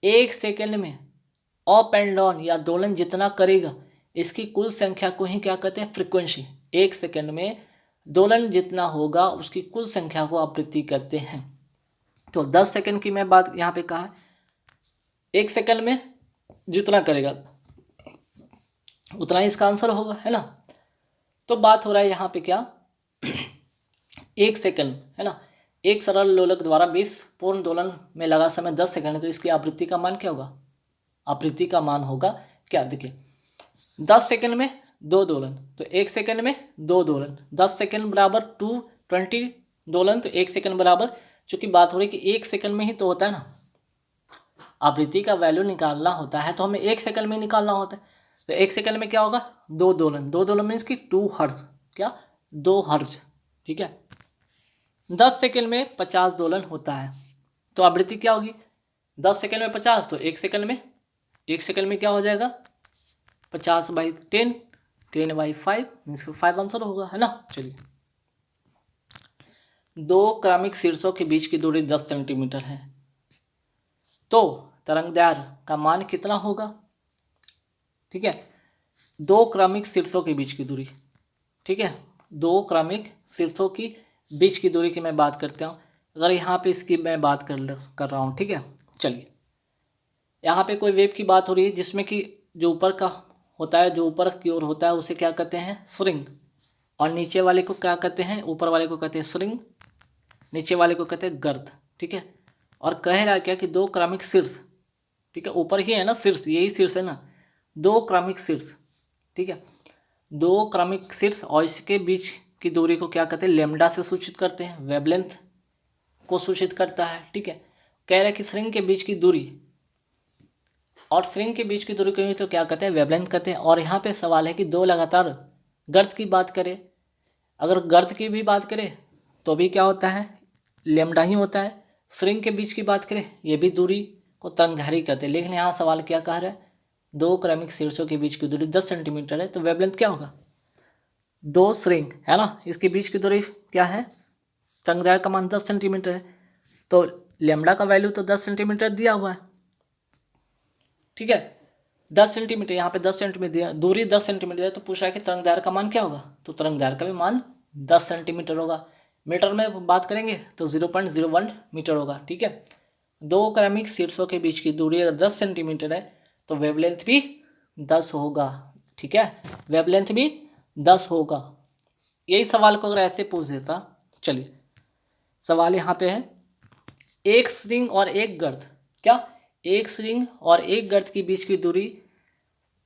1 सेकंड में अप एंड डाउन या दोलन जितना करेगा इसकी कुल संख्या को ही क्या कहते हैं, फ्रीक्वेंसी। 1 सेकंड में दोलन जितना होगा उसकी कुल संख्या को आवृत्ति कहते हैं। तो 10 सेकंड की मैं बात यहाँ पे कहा है, 1 सेकंड में जितना करेगा उतना इसका आंसर होगा, है ना। तो बात हो रहा है यहाँ पे क्या, 1 सेकंड, है ना। एक सरल लोलक द्वारा 20 पूर्ण दोलन में लगा समय 10 सेकंड है, तो इसकी आवृत्ति का मान क्या होगा, आवृत्ति का मान होगा क्या, देखिए 10 सेकंड में 2 दोलन, तो 1 सेकंड में 2 दोलन, 10 सेकंड बराबर 220 दोलन, तो 1 सेकंड बराबर, चूंकि बात हो रही कि 1 सेकंड में ही तो होता है ना, आवृत्ति का वैल्यू निकालना होता है तो हमें 1 सेकंड में निकालना होता है। तो 1 सेकंड में क्या होगा, 2 दोलन, 2 दोलन मीन्स की 2 हर्ट्ज, क्या 2 हर्ट्ज। ठीक है, 10 सेकंड में 50 दोलन होता है, तो आवृत्ति क्या होगी, 10 सेकंड में 50, तो 1 सेकंड में, 1 सेकंड में क्या हो जाएगा 50/10, 10/5 मीन्स 5 आंसर होगा, है ना। चलिए, 2 क्रमिक शीर्षों के बीच की दूरी 10 सेंटीमीटर है, तो तरंगदैर्घ्य का मान कितना होगा। ठीक है, 2 क्रमिक शीर्षों के बीच की दूरी, ठीक है, 2 क्रमिक शीर्षों की बीच की दूरी की मैं बात करता हूँ। अगर यहाँ पे इसकी मैं बात कर रहा हूँ, ठीक है। चलिए, यहाँ पे कोई वेव की बात हो रही है जिसमें कि जो ऊपर का होता है, जो ऊपर की ओर होता है उसे क्या कहते हैं, स्ट्रिंग, और नीचे वाले को क्या कहते हैं, ऊपर वाले को कहते हैं स्ट्रिंग, नीचे वाले को कहते हैं गर्द। ठीक है, और कह रहा है क्या कि 2 क्रमिक शीर्ष, ठीक है, ऊपर ही है ना शीर्ष, यही शीर्ष है ना, 2 क्रमिक शीर्ष, ठीक है, 2 क्रमिक शीर्ष और इसके बीच की दूरी को क्या कहते हैं, लैम्डा से सूचित करते हैं, वेवलेंथ को सूचित करता है। ठीक है, कह रहा है कि श्रृंग के बीच की दूरी और श्रृंग के बीच की दूरी को तो क्या कहते हैं, वेवलेंथ कहते हैं। और यहाँ पे सवाल है कि 2 लगातार गर्त की बात करें, अगर गर्त की भी बात करें तो भी क्या होता है, लैम्डा ही होता है। श्रृंग के बीच की बात करें ये भी दूरी को तरंगदैर्घ्य कहते हैं, लेकिन यहाँ सवाल क्या कह रहा है, 2 क्रमिक शीर्षों के बीच की दूरी 10 सेंटीमीटर है, तो वेवलेंथ क्या होगा, 2 श्रृंग है ना, इसके बीच की दूरी क्या है, तरंगदैर्घ्य का मान 10 सेंटीमीटर है, तो लैम्डा का वैल्यू तो 10 सेंटीमीटर दिया हुआ है। ठीक है, 10 सेंटीमीटर, यहाँ पे 10 सेंटीमीटर दिया, दूरी 10 सेंटीमीटर है, तो पूछा है कि तरंगदैर्घ्य का मान क्या होगा, तो तरंगदैर्घ्य का भी मान 10 सेंटीमीटर होगा। मीटर में बात करेंगे तो 0.01 मीटर होगा। ठीक है, 2 क्रमिक शीर्षों के बीच की दूरी अगर 10 सेंटीमीटर है तो वेवलेंथ भी 10 होगा। ठीक है, वेवलेंथ भी 10 होगा। यही सवाल को अगर ऐसे पूछ देता, चलिए सवाल यहाँ पे है, एक श्रृंग और एक गर्त, क्या एक श्रृंग और एक गर्त के बीच की दूरी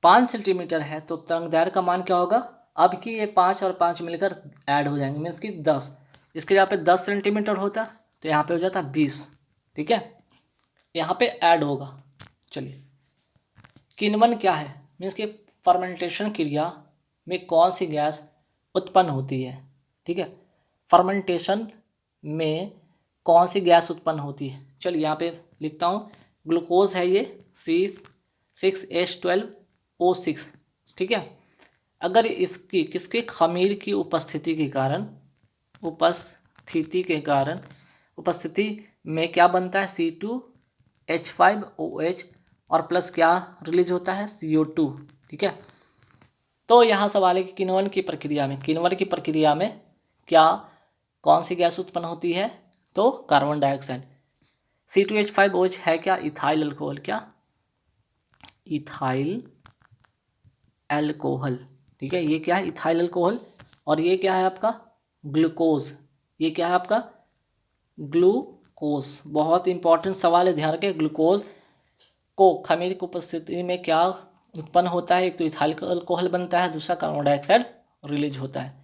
5 सेंटीमीटर है, तो तरंगदैर्घ्य का मान क्या होगा। अब कि ये 5 और 5 मिलकर ऐड हो जाएंगे, मीन्स कि 10, इसके यहाँ पे 10 सेंटीमीटर होता तो यहाँ पे हो जाता 20, ठीक है, यहाँ पे ऐड होगा। चलिए, किण्वन क्या है, मीन्स कि फर्मेंटेशन क्रिया में कौन सी गैस उत्पन्न होती है, ठीक है, फर्मेंटेशन में कौन सी गैस उत्पन्न होती है। चलिए यहाँ पे लिखता हूँ, ग्लूकोज है ये C6H12O6, ठीक है। अगर इसकी किसके खमीर की उपस्थिति में क्या बनता है, C2H5OH और प्लस क्या रिलीज होता है, CO2, ठीक है। तो यहाँ सवाल है कि किण्वन की प्रक्रिया में क्या कौन सी गैस उत्पन्न होती है, तो कार्बन डाइऑक्साइड। C2H5OH है क्या, इथाइल अल्कोहल, क्या इथाइल अल्कोहल, ठीक है, ये क्या है, इथाइल अल्कोहल। और ये क्या है आपका ग्लूकोज, ये क्या है आपका ग्लूकोज। बहुत इंपॉर्टेंट सवाल है, ध्यान रखें। ग्लूकोज को खमीर की उपस्थिति में क्या उत्पन्न होता है, एक तो इथाइल अल्कोहल बनता है, दूसरा कार्बन डाइऑक्साइड रिलीज होता है।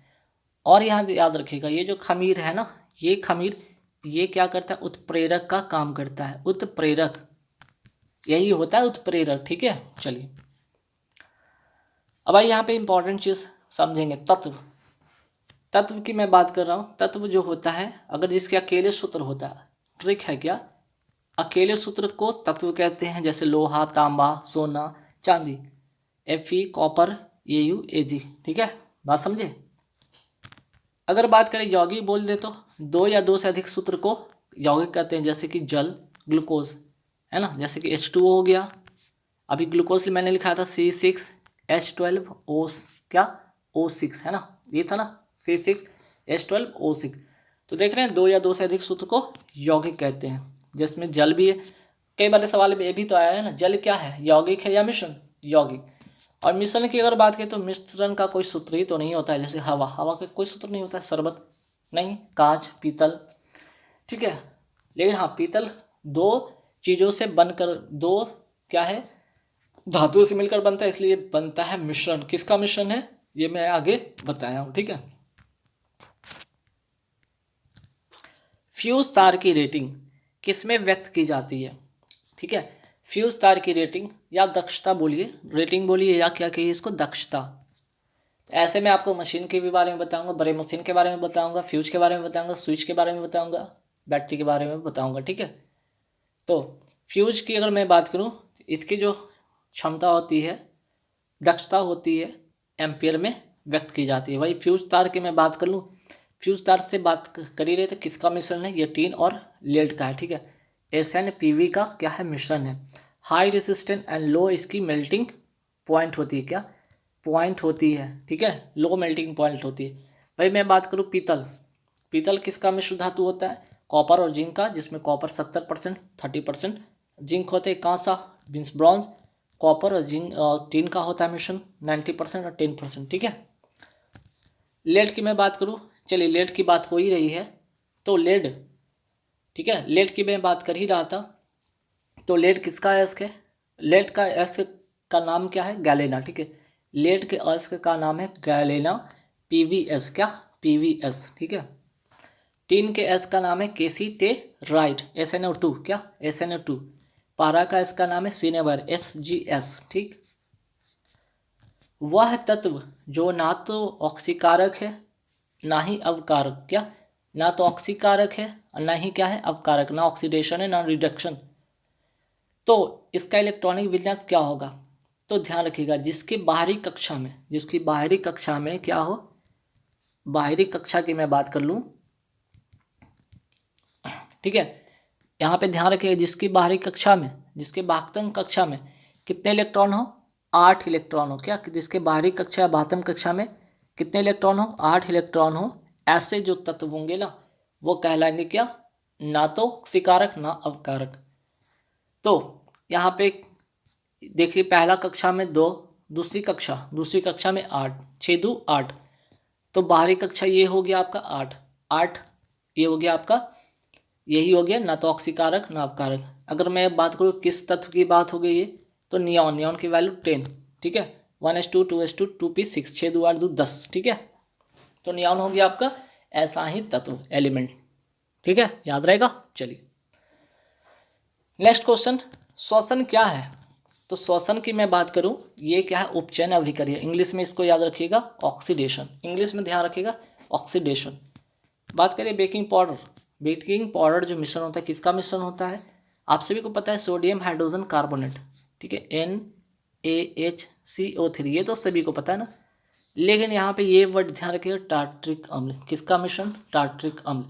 और यहाँ याद रखिएगा, ये जो खमीर है ना, ये खमीर ये क्या करता है, उत्प्रेरक का काम करता है, उत्प्रेरक, यही होता है उत्प्रेरक, ठीक है। चलिए अब भाई यहाँ पे इंपॉर्टेंट चीज समझेंगे, तत्व की मैं बात कर रहा हूँ। तत्व जो होता है, अगर जिसके अकेले सूत्र होता है, ट्रिक है क्या, अकेले सूत्र को तत्व कहते हैं, जैसे लोहा, तांबा, सोना, चांदी, Fe, कॉपर, Au, Ag, ठीक है, बात समझे। अगर बात करें यौगिक बोल दे तो 2 या 2 से अधिक सूत्र को यौगिक कहते हैं, जैसे कि जल, ग्लूकोज, है ना, जैसे कि H2O हो गया। अभी ग्लूकोज मैंने लिखा था C6H12O, क्या O6, है ना, ये था ना C6H12O6। तो देख रहे हैं 2 या 2 से अधिक सूत्र को यौगिक कहते हैं, जिसमें जल भी है। कई बार सवाल में ये भी तो आया है ना, जल क्या है, यौगिक है या मिश्रण, यौगिक। और मिश्रण की अगर बात करें तो मिश्रण का कोई सूत्र ही तो नहीं होता है, जैसे हवा का कोई सूत्र नहीं होता है, शरबत नहीं, कांच, पीतल, ठीक है। लेकिन हाँ, पीतल 2 चीज़ों से बनकर, 2 क्या है, धातुओं से मिलकर बनता है, इसलिए बनता है मिश्रण। किसका मिश्रण है, ये मैं आगे बताया हूँ, ठीक है। फ्यूज तार की रेटिंग किसमें व्यक्त की जाती है, ठीक है। फ्यूज तार की रेटिंग या दक्षता बोलिए, रेटिंग बोलिए या क्या कहिए इसको, दक्षता। ऐसे में आपको मशीन के भी बारे में बताऊंगा, बड़े मशीन के बारे में बताऊंगा, फ्यूज के बारे में बताऊंगा, स्विच के बारे में बताऊंगा, बैटरी के बारे में बताऊंगा, ठीक है। तो फ्यूज की अगर मैं बात करूं, इसकी जो क्षमता होती है, दक्षता होती है, एम्पियर में व्यक्त की जाती है। वही फ्यूज तार की मैं बात कर लूँ, फ्यूज तार से बात कर ही रहे तो किसका मिश्रण है, ये टीन और लेड का है, ठीक है। SnPV का क्या है, मिश्रण है। हाई रेसिस्टेंस एंड लो इसकी मेल्टिंग पॉइंट होती है, क्या पॉइंट होती है, ठीक है, लो मेल्टिंग पॉइंट होती है। भाई मैं बात करूँ पीतल किसका मिश्र धातु होता है, कॉपर और जिंक का, जिसमें कॉपर 70%, 30% जिंक होते हैं। कांसा मीन्स ब्रॉन्ज, कॉपर और जिंक और टीन का होता है मिश्रण 90% और 10%, ठीक है। लेड की मैं बात करूँ, चलिए लेड की बात हो ही रही है तो लेड, ठीक है, लेड की मैं बात कर ही रहा था, तो लेड किसका है, इसके लेड का एस का नाम क्या है, गैलेना, ठीक है। लेड के एस का नाम है गैलेना, PVS, क्या PVS, ठीक है। टीन के एस का नाम है केसीटेराइट, SnO2, क्या SnO2। पारा का इसका नाम है सिनेबर, SgS, ठीक। वह तत्व जो ना तो ऑक्सीकारक है ना ही अवकारक, क्या ना तो ऑक्सीकारक है और ना ही क्या है अवकारक, ना ऑक्सीडेशन है ना रिडक्शन, तो इसका इलेक्ट्रॉनिक विन्यास क्या होगा। तो ध्यान रखिएगा, जिसकी बाहरी कक्षा में क्या हो, बाहरी कक्षा की मैं बात कर लूँ, ठीक है। यहाँ पे ध्यान रखिएगा, जिसकी बाहरी कक्षा में, जिसके बाह्यतम कक्षा में कितने इलेक्ट्रॉन हो, 8 इलेक्ट्रॉन हो, क्या जिसके बाहरी कक्षा या बाह्यतम कक्षा में कितने इलेक्ट्रॉन हो, 8 इलेक्ट्रॉन हो, ऐसे जो तत्व होंगे ना वो कहलाएंगे क्या, ना तो ऑक्सीकारक ना अवकारक। तो यहाँ पे देखिए, पहला कक्षा में 2, दूसरी कक्षा में 8, 6 2 8, तो बाहरी कक्षा ये हो गया आपका 8, ये हो गया आपका यही हो गया, ना तो ऑक्सीकारक ना अपकारक। अगर मैं बात करूँ किस तत्व की बात हो गई ये, तो नियॉन, नियॉन की वैल्यू 10, ठीक है। 1s2 2s2 2p6 6 2 8 2 10, ठीक है। तो नियॉन हो गया आपका ऐसा ही तत्व, एलिमेंट, ठीक है, याद रहेगा। चलिए नेक्स्ट क्वेश्चन, श्वसन क्या है। तो श्वसन की मैं बात करूं, ये क्या है, उपचयन अभिक्रिया, इंग्लिश में इसको याद रखिएगा ऑक्सीडेशन, इंग्लिश में ध्यान रखिएगा ऑक्सीडेशन। बात करें बेकिंग पाउडर, बेकिंग पाउडर जो मिश्रण होता है किसका मिश्रण होता है, आप सभी को पता है सोडियम हाइड्रोजन कार्बोनेट, ठीक है, NaHCO3, ये तो सभी को पता है ना। लेकिन यहाँ पे ये वर्ड ध्यान रखिएगा टार्ट्रिक अम्ल, किसका मिश्रण, टार्ट्रिक अम्ल।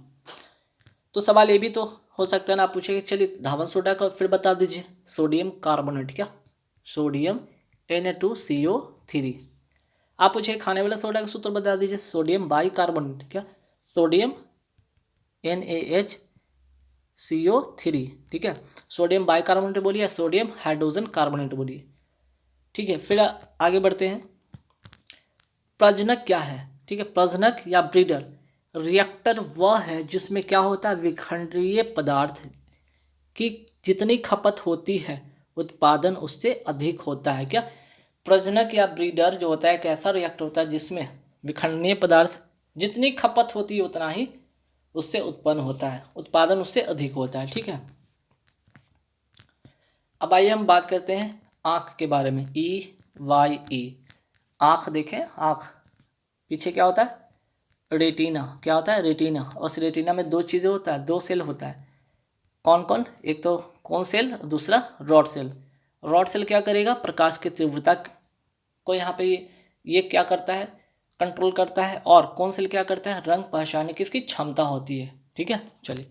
तो सवाल ये भी तो हो सकता है ना, आप पूछेंगे चलिए धावन सोडा का फिर बता दीजिए, सोडियम कार्बोनेट, क्या सोडियम Na2CO3। आप पूछे खाने वाला सोडा का सूत्र बता दीजिए, सोडियम बाई कार्बोनेट, क्या सोडियम NaHCO3, ठीक है। सोडियम बाई कार्बोनेट बोलिए, सोडियम हाइड्रोजन कार्बोनेट बोलिए, ठीक है। फिर आगे बढ़ते हैं, प्रजनक क्या है, ठीक है। प्रजनक या ब्रीडर, रिएक्टर वह है जिसमें क्या होता है, विखंडीय पदार्थ की जितनी खपत होती है उत्पादन उससे अधिक होता है, क्या प्रजनक या ब्रीडर जो होता है कैसा रिएक्टर होता है जिसमें विखंडनीय पदार्थ जितनी खपत होती है उतना ही उससे उत्पन्न होता है, उत्पादन उससे अधिक होता है, ठीक है। अब आइए हम बात करते हैं आँख के बारे में, EYE, आँख देखें, आँख पीछे क्या होता है, रेटिना, क्या होता है, रेटिना। और उस रेटिना में दो चीज़ें होता है, दो सेल होता है, कौन कौन, एक तो कौन सेल, दूसरा रॉड सेल। रॉड सेल क्या करेगा, प्रकाश की तीव्रता को यहाँ पे ये क्या करता है, कंट्रोल करता है। और कौन सेल क्या करता है, रंग पहचानने की इसकी क्षमता होती है, ठीक है। चलिए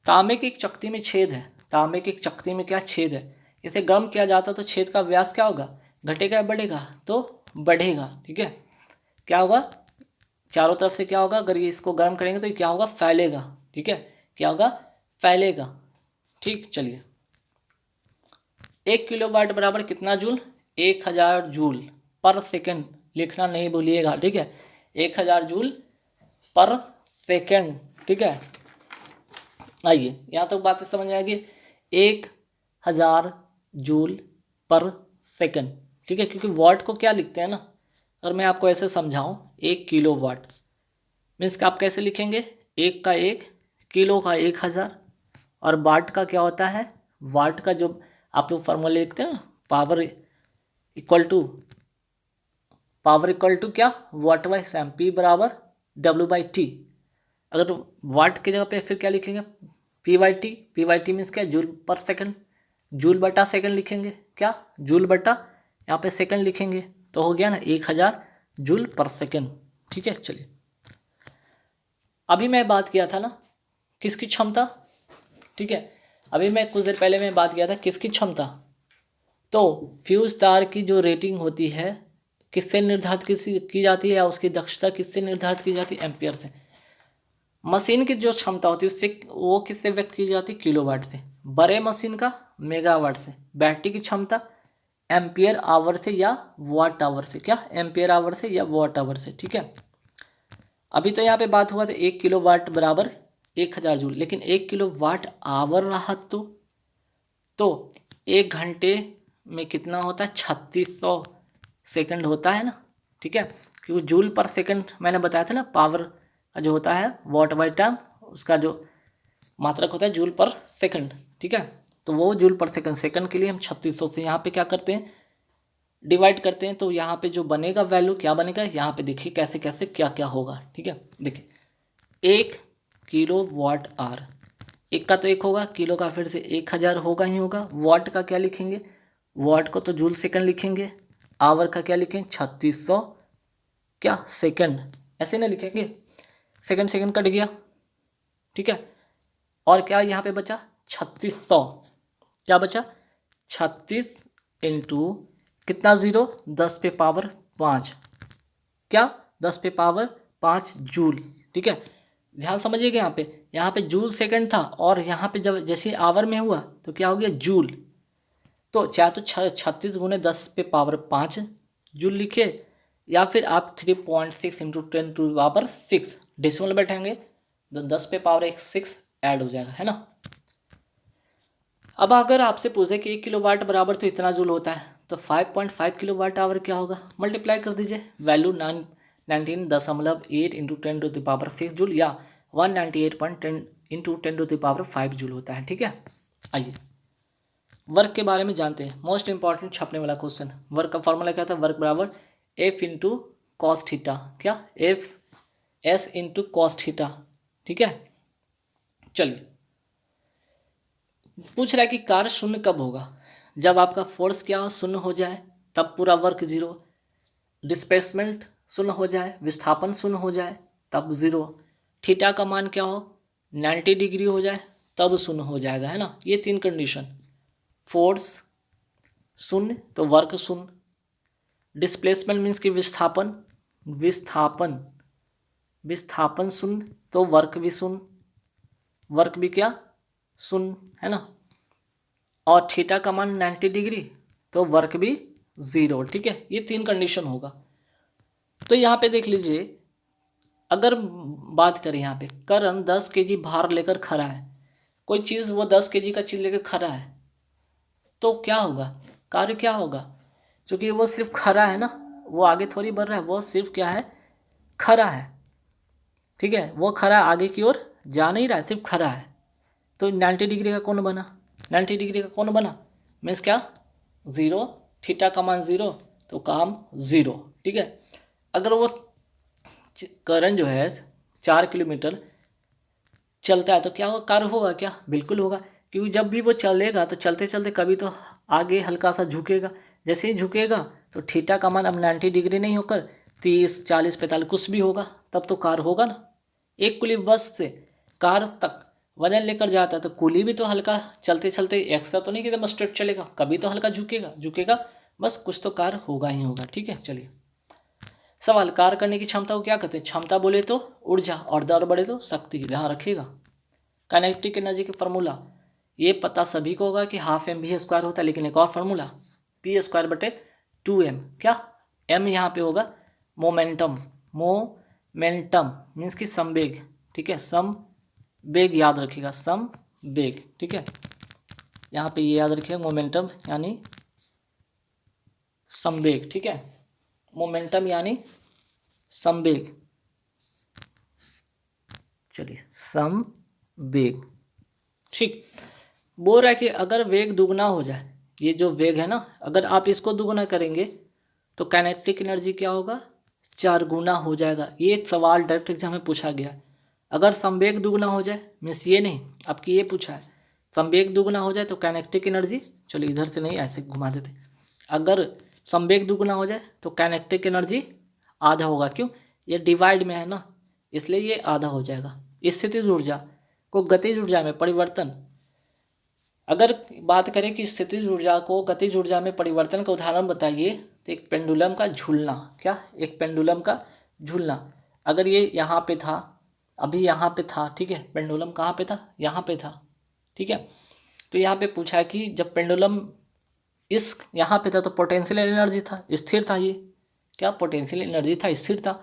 तांबे की एक चकती में छेद है, तांबे की एक चकती में क्या छेद है, इसे गर्म किया जाता है तो छेद का व्यास क्या होगा, घटेगा या बढ़ेगा, तो बढ़ेगा, ठीक है। क्या होगा, चारों तरफ से क्या होगा, अगर ये इसको गर्म करेंगे तो ये क्या होगा, फैलेगा, ठीक है, क्या होगा, फैलेगा, ठीक। चलिए 1 किलोवाट बराबर कितना जूल, 1000 जूल पर सेकेंड, लिखना नहीं भूलिएगा, ठीक है, 1000 जूल पर सेकेंड, ठीक है। आइए यहाँ तक बातें समझ आएगी, 1000 जूल पर सेकेंड, ठीक है, क्योंकि वाट को क्या लिखते हैं ना, अगर मैं आपको ऐसे समझाऊं 1 किलो वाट मीन्स का आप कैसे लिखेंगे, 1 का 1, किलो का 1000, और वाट का क्या होता है, वाट का जो आप लोग फार्मूला लिखते हैं ना, इक्वल टू क्या, वाट बाई सैम, P बराबर W/T। अगर वाट की जगह पे फिर क्या लिखेंगे, P/T मीन्स क्या, जूल पर सेकंड, जूल बटा सेकंड लिखेंगे, क्या जूल बटा यहाँ पे सेकंड लिखेंगे, तो हो गया ना 1000 जूल पर सेकंड, ठीक है। चलिए अभी मैं बात किया था ना किसकी क्षमता, ठीक है, अभी मैं कुछ देर पहले मैं बात किया था किसकी क्षमता, तो फ्यूज तार की जो रेटिंग होती है किससे निर्धारित की जाती है, या उसकी दक्षता किससे निर्धारित की जाती है, एम्पियर से। मशीन की जो क्षमता होती है उससे वो किससे व्यक्त की जाती है, किलोवाट से। बड़े मशीन का मेगावाट से। बैटरी की क्षमता एम्पियर आवर से या वाट आवर से, क्या एम्पियर आवर से या वाट आवर से, ठीक है। अभी तो यहाँ पे बात हुआ था 1 किलोवाट बराबर 1000 जूल, लेकिन 1 किलोवाट आवर रहा तो 1 घंटे में कितना होता है, 3600 सेकंड होता है ना, ठीक है। क्योंकि जूल पर सेकंड मैंने बताया था ना, पावर का जो होता है वाट बाई टाइम, उसका जो मात्रक होता है जूल पर सेकंड, ठीक है। तो वो जूल पर सेकंड, सेकंड के लिए हम 3600 से यहाँ पे क्या करते हैं, डिवाइड करते हैं, तो यहाँ पे जो बनेगा वैल्यू क्या बनेगा, यहाँ पे देखिए कैसे कैसे क्या क्या होगा, ठीक है। देखिए 1 किलो वाट आर, एक का तो 1 होगा, किलो का फिर से 1000 होगा ही होगा, वाट का क्या लिखेंगे, वाट को तो जूल सेकंड लिखेंगे, आवर का क्या लिखेंगे 3600 क्या सेकंड, ऐसे ना लिखेंगे, सेकंड सेकंड कट गया, ठीक है। और क्या यहाँ पे बचा 3600, क्या बचा 36 इंटू कितना जीरो, 10 पे पावर 5, क्या 10 पे पावर 5 जूल, ठीक है। ध्यान समझिएगा यहाँ पे जूल सेकंड था, और यहाँ पे जब जैसे आवर में हुआ तो क्या हो गया जूल, तो चाहे तो 36 गुने 10 पे पावर 5 जूल लिखे, या फिर आप 3.6 इंटू 10 टू पावर 6 डेसिमल बैठेंगे, तो 10 पे पावर 6 ऐड हो जाएगा, है ना। अब अगर आपसे पूछे कि 1 किलोवाट बराबर तो इतना जूल होता है, तो 5.5 किलोवाट आवर क्या होगा, मल्टीप्लाई कर दीजिए। वैल्यू 19.8 इंटू 10⁻6 जूल या 198.10 इंटू 10⁻5 जूल होता है, ठीक है। आइए वर्क के बारे में जानते हैं, मोस्ट इंपॉर्टेंट छपने वाला क्वेश्चन। वर्क का फॉर्मूला क्या था, वर्क बराबर एफ इंटू कॉस थीटा, क्या F S into cos theta, ठीक है। चलिए पूछ रहा है कि कार्य शून्य कब होगा, जब आपका फोर्स क्या हो, शून्य हो जाए, तब पूरा वर्क जीरो। डिस्प्लेसमेंट शून्य हो जाए, विस्थापन शून्य हो जाए, तब जीरो। थीटा का मान क्या हो, 90 डिग्री हो जाए, तब शून्य हो जाएगा, है ना। ये 3 कंडीशन, फोर्स शून्य तो वर्क शून्य, डिस्प्लेसमेंट मीन्स कि विस्थापन विस्थापन विस्थापन शून्य तो वर्क भी शून्य, वर्क भी क्या शून्य, है ना। और थीटा का मान 90 डिग्री तो वर्क भी जीरो, ठीक है। ये 3 कंडीशन होगा। तो यहाँ पे देख लीजिए, अगर बात करें यहाँ पे करण 10 केजी भार लेकर खड़ा है, कोई चीज़ वो 10 केजी का चीज़ लेकर खड़ा है, तो क्या होगा, कार्य क्या होगा, क्योंकि वो सिर्फ खड़ा है ना, वो आगे थोड़ी बढ़ रहा है, वो सिर्फ क्या है, खड़ा है, ठीक है। वो खड़ा आगे की ओर जा नहीं रहा है, सिर्फ खड़ा है। तो 90 डिग्री का कौन बना, 90 डिग्री का कौन बना, मीन्स क्या, ज़ीरो। थीटा का मान ज़ीरो तो काम ज़ीरो, ठीक है। अगर वो करंट जो है 4 किलोमीटर चलता है तो क्या होगा, कार्य होगा क्या, बिल्कुल होगा। क्योंकि जब भी वो चलेगा तो चलते चलते कभी तो आगे हल्का सा झुकेगा, जैसे ही झुकेगा तो थीटा का मान अब 90 डिग्री नहीं होकर 30 40 45 कुछ भी होगा, तब तो कार होगा ना। एक कुली बस से कार तक वजन लेकर जाता है तो कुली भी तो हल्का चलते चलते ऐसा तो नहीं कि एकदम स्ट्रेट चलेगा, कभी तो हल्का झुकेगा झुकेगा, बस कुछ तो कार होगा ही होगा, ठीक है। चलिए सवाल, कार्य करने की क्षमता को क्या कहते हैं, क्षमता बोले तो ऊर्जा और दर बढ़े तो शक्ति, ध्यान रखिएगा। काइनेटिक एनर्जी के फार्मूला ये पता सभी को होगा कि हाफ एम भी स्क्वायर होता है, लेकिन एक और फार्मूला पी स्क्वायर बटे 2m, क्या m यहाँ पे होगा मोमेंटम, मोमेंटम मीन्स कि समवेग, ठीक है, समवेग याद रखिएगा, समवेग, ठीक है। यहाँ पे ये याद रखिएगा मोमेंटम यानी समवेग, ठीक है, मोमेंटम यानी समवेग। चलिए समवेग, ठीक। बोल रहा है कि अगर वेग दुगना हो जाए, ये जो वेग है ना, अगर आप इसको दुगना करेंगे तो काइनेटिक एनर्जी क्या होगा, 4 गुना हो जाएगा। ये एक सवाल डायरेक्ट एग्जाम में पूछा गया है। अगर संवेग दुगना हो जाए, मीन्स ये नहीं, आपकी ये पूछा है, संवेग दुगना हो जाए तो काइनेटिक एनर्जी, चलो इधर से नहीं ऐसे घुमा देते, अगर संवेग दुगना हो जाए तो काइनेटिक एनर्जी आधा होगा, क्यों, ये डिवाइड में है ना, इसलिए ये आधा हो जाएगा। स्थितिज ऊर्जा को गतिज ऊर्जा में परिवर्तन, अगर बात करें कि स्थितिज ऊर्जा को गतिज ऊर्जा में परिवर्तन का उदाहरण बताइए, तो एक पेंडुलम का झूलना, क्या, एक पेंडुलम का झूलना। अगर ये यहाँ पे था, अभी यहाँ पे था, ठीक है, पेंडुलम कहाँ पे था, यहाँ पे था, ठीक है। तो यहाँ पे पूछा है कि जब पेंडुलम इस यहाँ पे था तो पोटेंशियल एनर्जी था, स्थिर था, ये क्या पोटेंशियल एनर्जी था, स्थिर था।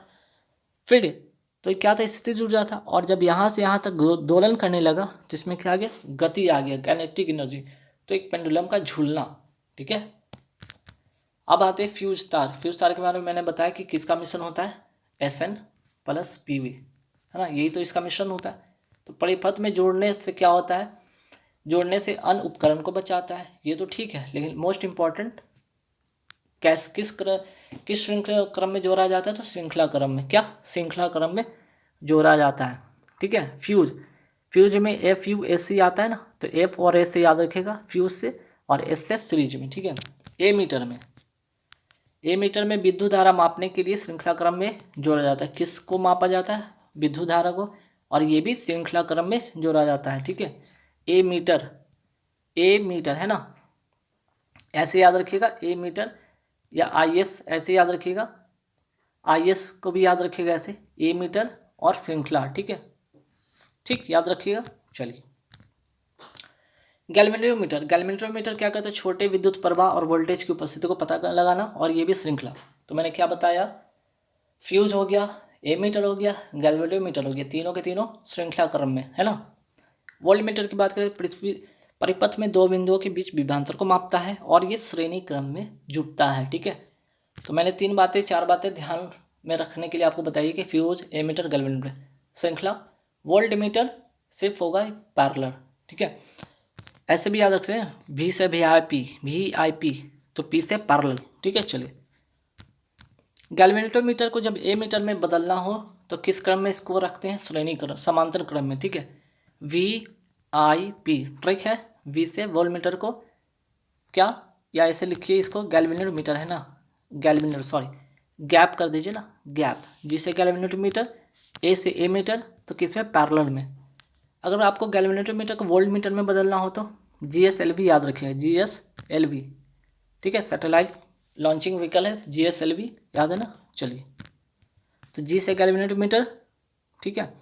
फिर तो क्या था, स्थितिज ऊर्जा था, और जब यहाँ से यहाँ तक दोलन करने लगा तो इसमें क्या आ गया, गति आ गया, काइनेटिक एनर्जी। तो एक पेंडुलम का झूलना, ठीक है। अब आते हैं फ्यूज तार। फ्यूज तार के बारे में मैंने बताया कि किसका मिश्रण होता है, Sn प्लस Pv, है ना, यही तो इसका मिश्रण होता है। तो परिपथ में जोड़ने से क्या होता है, जोड़ने से अन्य उपकरण को बचाता है, ये तो ठीक है, लेकिन मोस्ट इम्पॉर्टेंट किस श्रृंखला क्रम में जोड़ा जाता है, तो श्रृंखला क्रम में, क्या श्रृंखला क्रम में जोड़ा जाता है, ठीक है। फ्यूज में FUSC आता है ना, तो F और S से याद रखेगा फ्यूज से, और S से सीरीज में, ठीक है। ए मीटर में विद्युत धारा मापने के लिए श्रृंखला क्रम में जोड़ा जाता है, किसको मापा जाता है, विद्युत धारा को, और ये भी श्रृंखला क्रम में जोड़ा जाता है, ठीक है। ए मीटर है ना, ऐसे याद रखिएगा, ए मीटर, या IS ऐसे याद रखिएगा, IS को भी याद रखिएगा ऐसे, ए मीटर और श्रृंखला, ठीक है, ठीक, याद रखिएगा। चलिए गैल्वेनोमीटर क्या कहता है, छोटे विद्युत प्रवाह और वोल्टेज की उपस्थिति को पता लगाना, और ये भी श्रृंखला। तो मैंने क्या बताया, फ्यूज हो गया, एमीटर हो गया, गैल्वेनोमीटर हो गया, तीनों के तीनों श्रृंखला क्रम में, है ना। वोल्टमीटर की बात करें पृथ्वी परिपथ में दो बिंदुओं के बीच विभवांतर को मापता है और ये श्रेणी क्रम में जुटता है। ठीक है, तो मैंने 4 बातें ध्यान में रखने के लिए आपको बताइए कि फ्यूज, एमीटर, गैल्वेनोमीटर। श्रृंखला वोल्टमीटर सिर्फ होगा पैरेलल। ठीक है, ऐसे भी याद रखते हैं, वी से वीआईपी तो पी से पैरेलल। ठीक है, चलिए गैल्वेनोमीटर को जब एमीटर में बदलना हो तो किस क्रम में इसको रखते हैं? श्रेणी क्रम, समांतर क्रम में। ठीक है, VIP ट्रिक है। V से वोल्टमीटर को क्या, या ऐसे लिखिए इसको, गैल्वेनोमीटर है ना, गैल्वेनोमीटर सॉरी गैप कर दीजिए ना, गैप। G से गैल्वेनोमीटर, A से एमीटर तो किस में? पैरेलल में। अगर आपको गैल्वेनोमीटर को वोल्टमीटर में बदलना हो तो GSLV याद रखिएगा, GSLV। ठीक है, सैटेलाइट लॉन्चिंग व्हीकल है GSLV, याद है ना। चलिए, तो G से गैल्वेनोमीटर, ठीक है,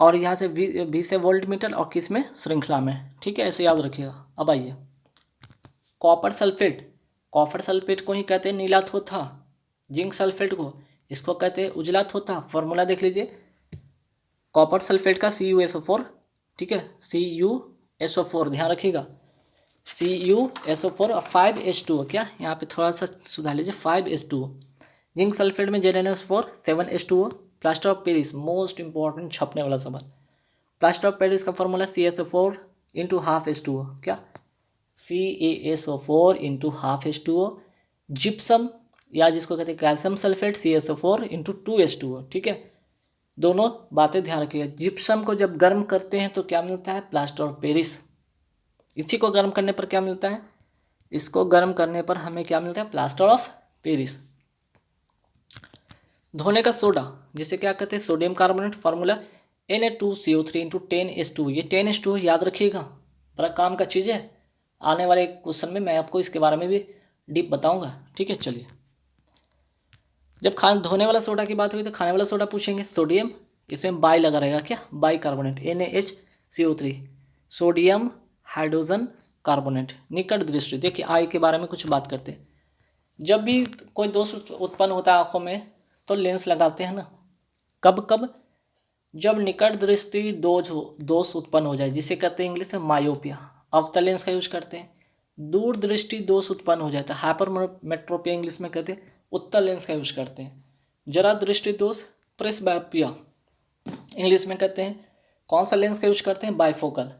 और यहाँ से V से वोल्टमीटर और किस में? श्रृंखला में। ठीक है, ऐसे याद रखिएगा। अब आइए कॉपर सल्फेट को ही कहते हैं नीला थोथा। जिंक सल्फेट को, इसको कहते हैं उजला थोथा। फॉर्मूला देख लीजिए, कॉपर सल्फेट का CuSO4। ठीक है, CuSO4 ध्यान रखिएगा, CuSO4 और 5H2O। क्या यहाँ पे थोड़ा सा सुधार लीजिए, 5H2O। जिंक सल्फेट में ZnO4 7H2O। Plaster of Paris most important छपने वाला सवाल। प्लास्टर ऑफ पेरिस का formula CaSO4 into half H2O। क्या? CaSO4 into half H2O। Gypsum या जिसको कहते हैं calcium sulphate CaSO4 into 2H2O। ठीक है, दोनों बातें ध्यान रखिएगा। जिप्सम को जब गर्म करते हैं तो क्या मिलता है? Plaster of Paris. इसी को गर्म करने पर क्या मिलता है? इसको गर्म करने पर हमें क्या मिलता है? Plaster of Paris. धोने का सोडा जिसे क्या कहते हैं? Sodium carbonate. Formula Na2CO3 into 10H2। ये 10H2 याद रखिएगा, बड़ा काम का चीज़ है। आने वाले क्वेश्चन में मैं आपको इसके बारे में भी डीप बताऊंगा। ठीक है, चलिए जब खाना धोने वाला सोडा की बात हुई तो खाने वाला सोडा पूछेंगे। सोडियम, इसमें बाई लगा रहेगा, क्या? By carbonate NaHCO3, sodium hydrogen carbonate. निकट दृष्टि, देखिए आई के बारे में कुछ बात करते हैं। जब भी कोई दोष उत्पन्न होता है आंखों में तो लेंस लगाते हैं ना। कब कब? जब निकट दृष्टि दोष उत्पन्न हो जाए, जिसे कहते हैं इंग्लिश में मायोपिया, अवतल लेंस का यूज करते हैं। दूर दृष्टि दोष उत्पन्न हो जाता है, हाइपरमेट्रोपिया इंग्लिश में कहते हैं, उत्तल लेंस का यूज करते हैं। जरा दृष्टि दोष प्रेसबायोपिया इंग्लिश में कहते हैं, कौन सा लेंस का यूज करते हैं? बाइफोकल।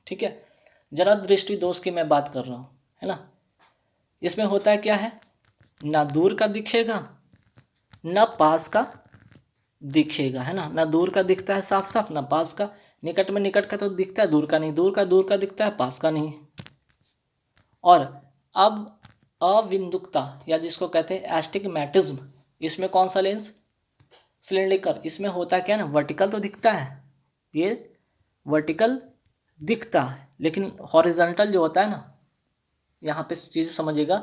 ठीक है, जरा दृष्टि दोष की मैं बात कर रहा हूँ, है ना। इसमें होता है क्या है? ना दूर का दिखेगा ना पास का दिखेगा, है ना। ना दूर का दिखता है साफ साफ, ना पास का। निकट में निकट का तो दिखता है, दूर का नहीं। दूर का दिखता है, पास का नहीं। और अब अविंदुकता या जिसको कहते हैं एस्टिग्मेटिज्म, इसमें कौन सा लेंस? सिलिंड्रिकल। इसमें होता क्या है ना, वर्टिकल तो दिखता है, ये वर्टिकल दिखता है, लेकिन हॉरिजॉन्टल जो होता है ना, यहाँ पे चीज़ समझिएगा,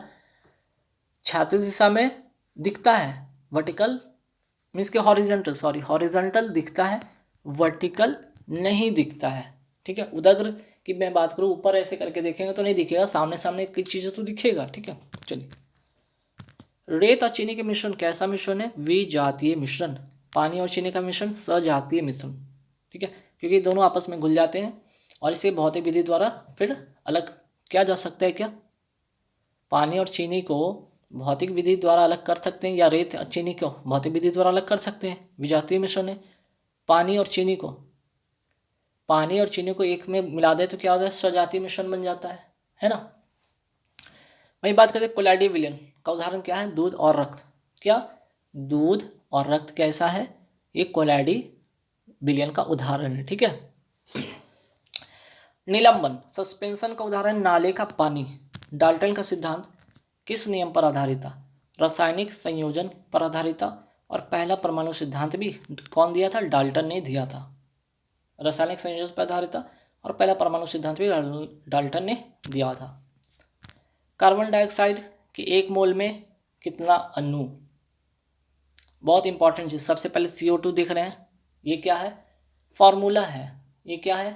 क्षैतिज दिशा में दिखता है। वर्टिकल मीन्स के हॉरिजॉन्टल दिखता है, वर्टिकल नहीं दिखता है। ठीक है, उदग्र की मैं बात करूँ, ऊपर ऐसे करके देखेंगे तो नहीं दिखेगा, सामने सामने की चीज़ें तो दिखेगा। ठीक है, चलिए रेत और चीनी के मिश्रण कैसा मिश्रण है? विजातीय मिश्रण। पानी और चीनी का मिश्रण सजातीय मिश्रण। ठीक है, क्योंकि दोनों आपस में घुल जाते हैं और इसे भौतिक विधि द्वारा फिर अलग किया जा सकता है। क्या? पानी और चीनी को भौतिक विधि द्वारा अलग कर सकते हैं, या रेत और चीनी को भौतिक विधि द्वारा अलग कर सकते हैं। विजातीय मिश्रण है। पानी और चीनी को एक में मिला दे तो क्या होता है? सजातीय मिश्रण बन जाता है ना। वही बात करते हैं कोलाइडी विलयन का उदाहरण क्या है? दूध और रक्त। क्या? दूध और रक्त कैसा है? ये कोलाइडी विलयन का उदाहरण है। ठीक है, निलंबन सस्पेंशन का उदाहरण नाले का पानी। डाल्टन का सिद्धांत किस नियम पर आधारित था? रासायनिक संयोजन पर आधारित था। और पहला परमाणु सिद्धांत भी कौन दिया था? डाल्टन ने दिया था। रासायनिक संयोजन पर आधारित था और पहला परमाणु सिद्धांत भी डाल्टन ने दिया था। कार्बन डाइऑक्साइड के 1 मोल में कितना अणु? बहुत इंपॉर्टेंट चीज। सबसे पहले CO2 दिख रहे हैं, ये क्या है? फॉर्मूला है। ये क्या है?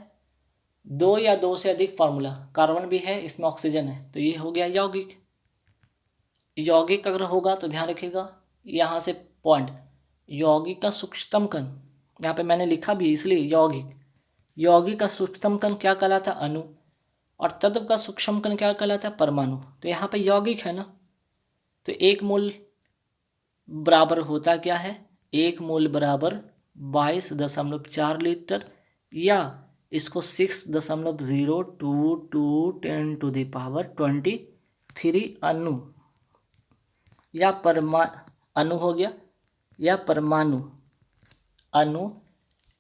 2 या 2 से अधिक फार्मूला। कार्बन भी है, इसमें ऑक्सीजन है, तो ये हो गया यौगिक। यौगिक अगर होगा तो ध्यान रखिएगा, यहाँ से पॉइंट, यौगिक का सूक्ष्मतम कण, यहाँ पे मैंने लिखा भी इसलिए यौगिक। यौगिक का सूक्ष्म कण क्या कहलाता है? अणु। और तत्व का सूक्ष्म कण क्या कहलाता है? परमाणु। तो यहाँ पे यौगिक है ना, तो 1 मोल बराबर होता क्या है? 1 मोल बराबर 22.4 लीटर, या इसको 6.022 10⁻23 अणु या अणु हो गया, या परमाणु, अणु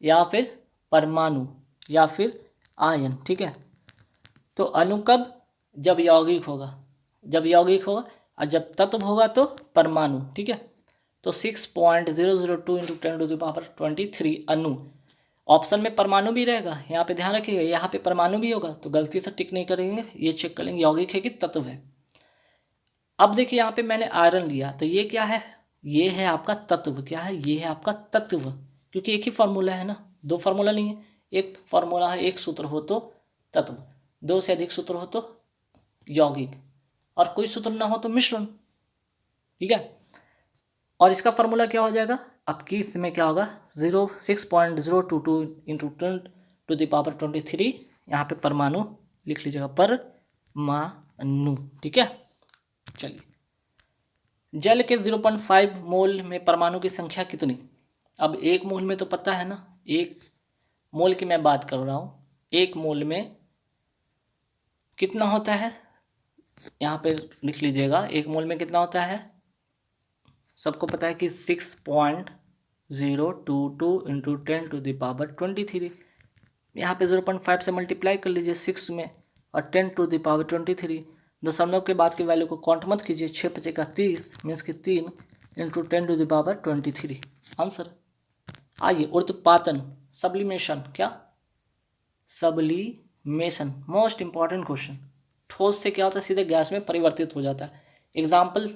या फिर परमाणु या फिर आयन। ठीक है, तो अणु कब? जब यौगिक होगा, जब यौगिक होगा, और जब तत्व होगा तो परमाणु। ठीक है, तो 6.002 × 10⁻23 अणु। ऑप्शन में परमाणु भी रहेगा, यहाँ पे ध्यान रखिएगा, यहाँ पे परमाणु भी होगा, तो गलती से टिक नहीं करेंगे, ये चेक कर लेंगे यौगिक है कि तत्व है। अब देखिए यहाँ पे मैंने आयरन लिया, तो ये क्या है? ये है आपका तत्व। क्या है? ये है आपका तत्व, क्योंकि एक ही फार्मूला है ना, 2 फार्मूला नहीं है। एक फार्मूला है, एक सूत्र हो तो तत्व, 2 से अधिक सूत्र हो तो यौगिक, और कोई सूत्र ना हो तो मिश्रण। ठीक है, और इसका फार्मूला क्या हो जाएगा? आपकी इसमें क्या होगा? 6.022 × 10⁻23। यहाँ पे परमाणु लिख लीजिएगा, परमाणु। ठीक है, चलिए, जल के 0.5 मोल में परमाणु की संख्या कितनी? अब 1 मोल में तो पता है ना, 1 मोल की मैं बात कर रहा हूँ। 1 मोल में कितना होता है? यहाँ पे लिख लीजिएगा, 1 मोल में कितना होता है? सबको पता है कि 6.022 × 10⁻23। यहाँ पे 0.5 से मल्टीप्लाई कर लीजिए 6 में, और 10⁻23। दशमलव के बाद की वैल्यू को काउंट मत कीजिए, 6×5 = 30, मीन्स कि 3 × 10⁻23 आंसर। आइए, उर्ध्वपातन, सब्लिमेशन। क्या? Sublimation, most important question. ठोस से क्या होता है? सीधे गैस में परिवर्तित हो जाता है। एग्जाम्पल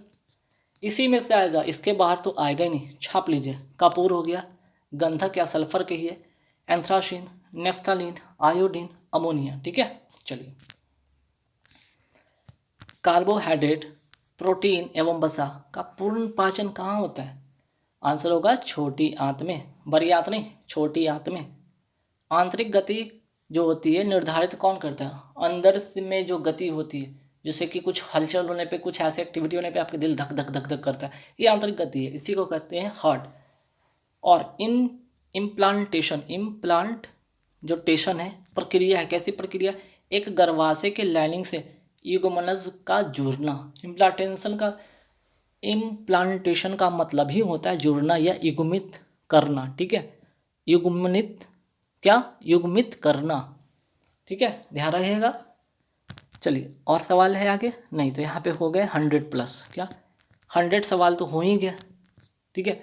इसी में से आएगा, इसके बाहर तो आएगा ही नहीं। छाप लीजिए, कपूर हो गया, गंधक या सल्फर कहिए, एंथ्रासीन, नेफ्थलीन, आयोडीन, अमोनिया। ठीक है, चलिए, कार्बोहाइड्रेट, प्रोटीन एवं वसा का पूर्ण पाचन कहाँ होता है? आंसर होगा छोटी आंत में, बड़ी आंत नहीं, छोटी आंत में। आंतरिक गति जो होती है निर्धारित कौन करता है? अंदर में जो गति होती है, जैसे कि कुछ हलचल होने पे, कुछ ऐसे एक्टिविटी होने पे आपके दिल धक धक धक धक करता है, ये आंतरिक गति है, इसी को कहते हैं हार्ट। और इम्प्लांटेशन, इम्प्लांट जो टेशन है, प्रक्रिया है। कैसी प्रक्रिया? एक गर्भाशय के लाइनिंग से युग्मनज का जुड़ना। इम्प्लांटेशन का मतलब ही होता है जुड़ना या युग्मित करना। ठीक है, युग्मित, क्या? युग्मित करना। ठीक है, ध्यान रखिएगा। चलिए, और सवाल है आगे? नहीं, तो यहाँ पे हो गए 100+। क्या 100 सवाल तो हो ही गया। ठीक है,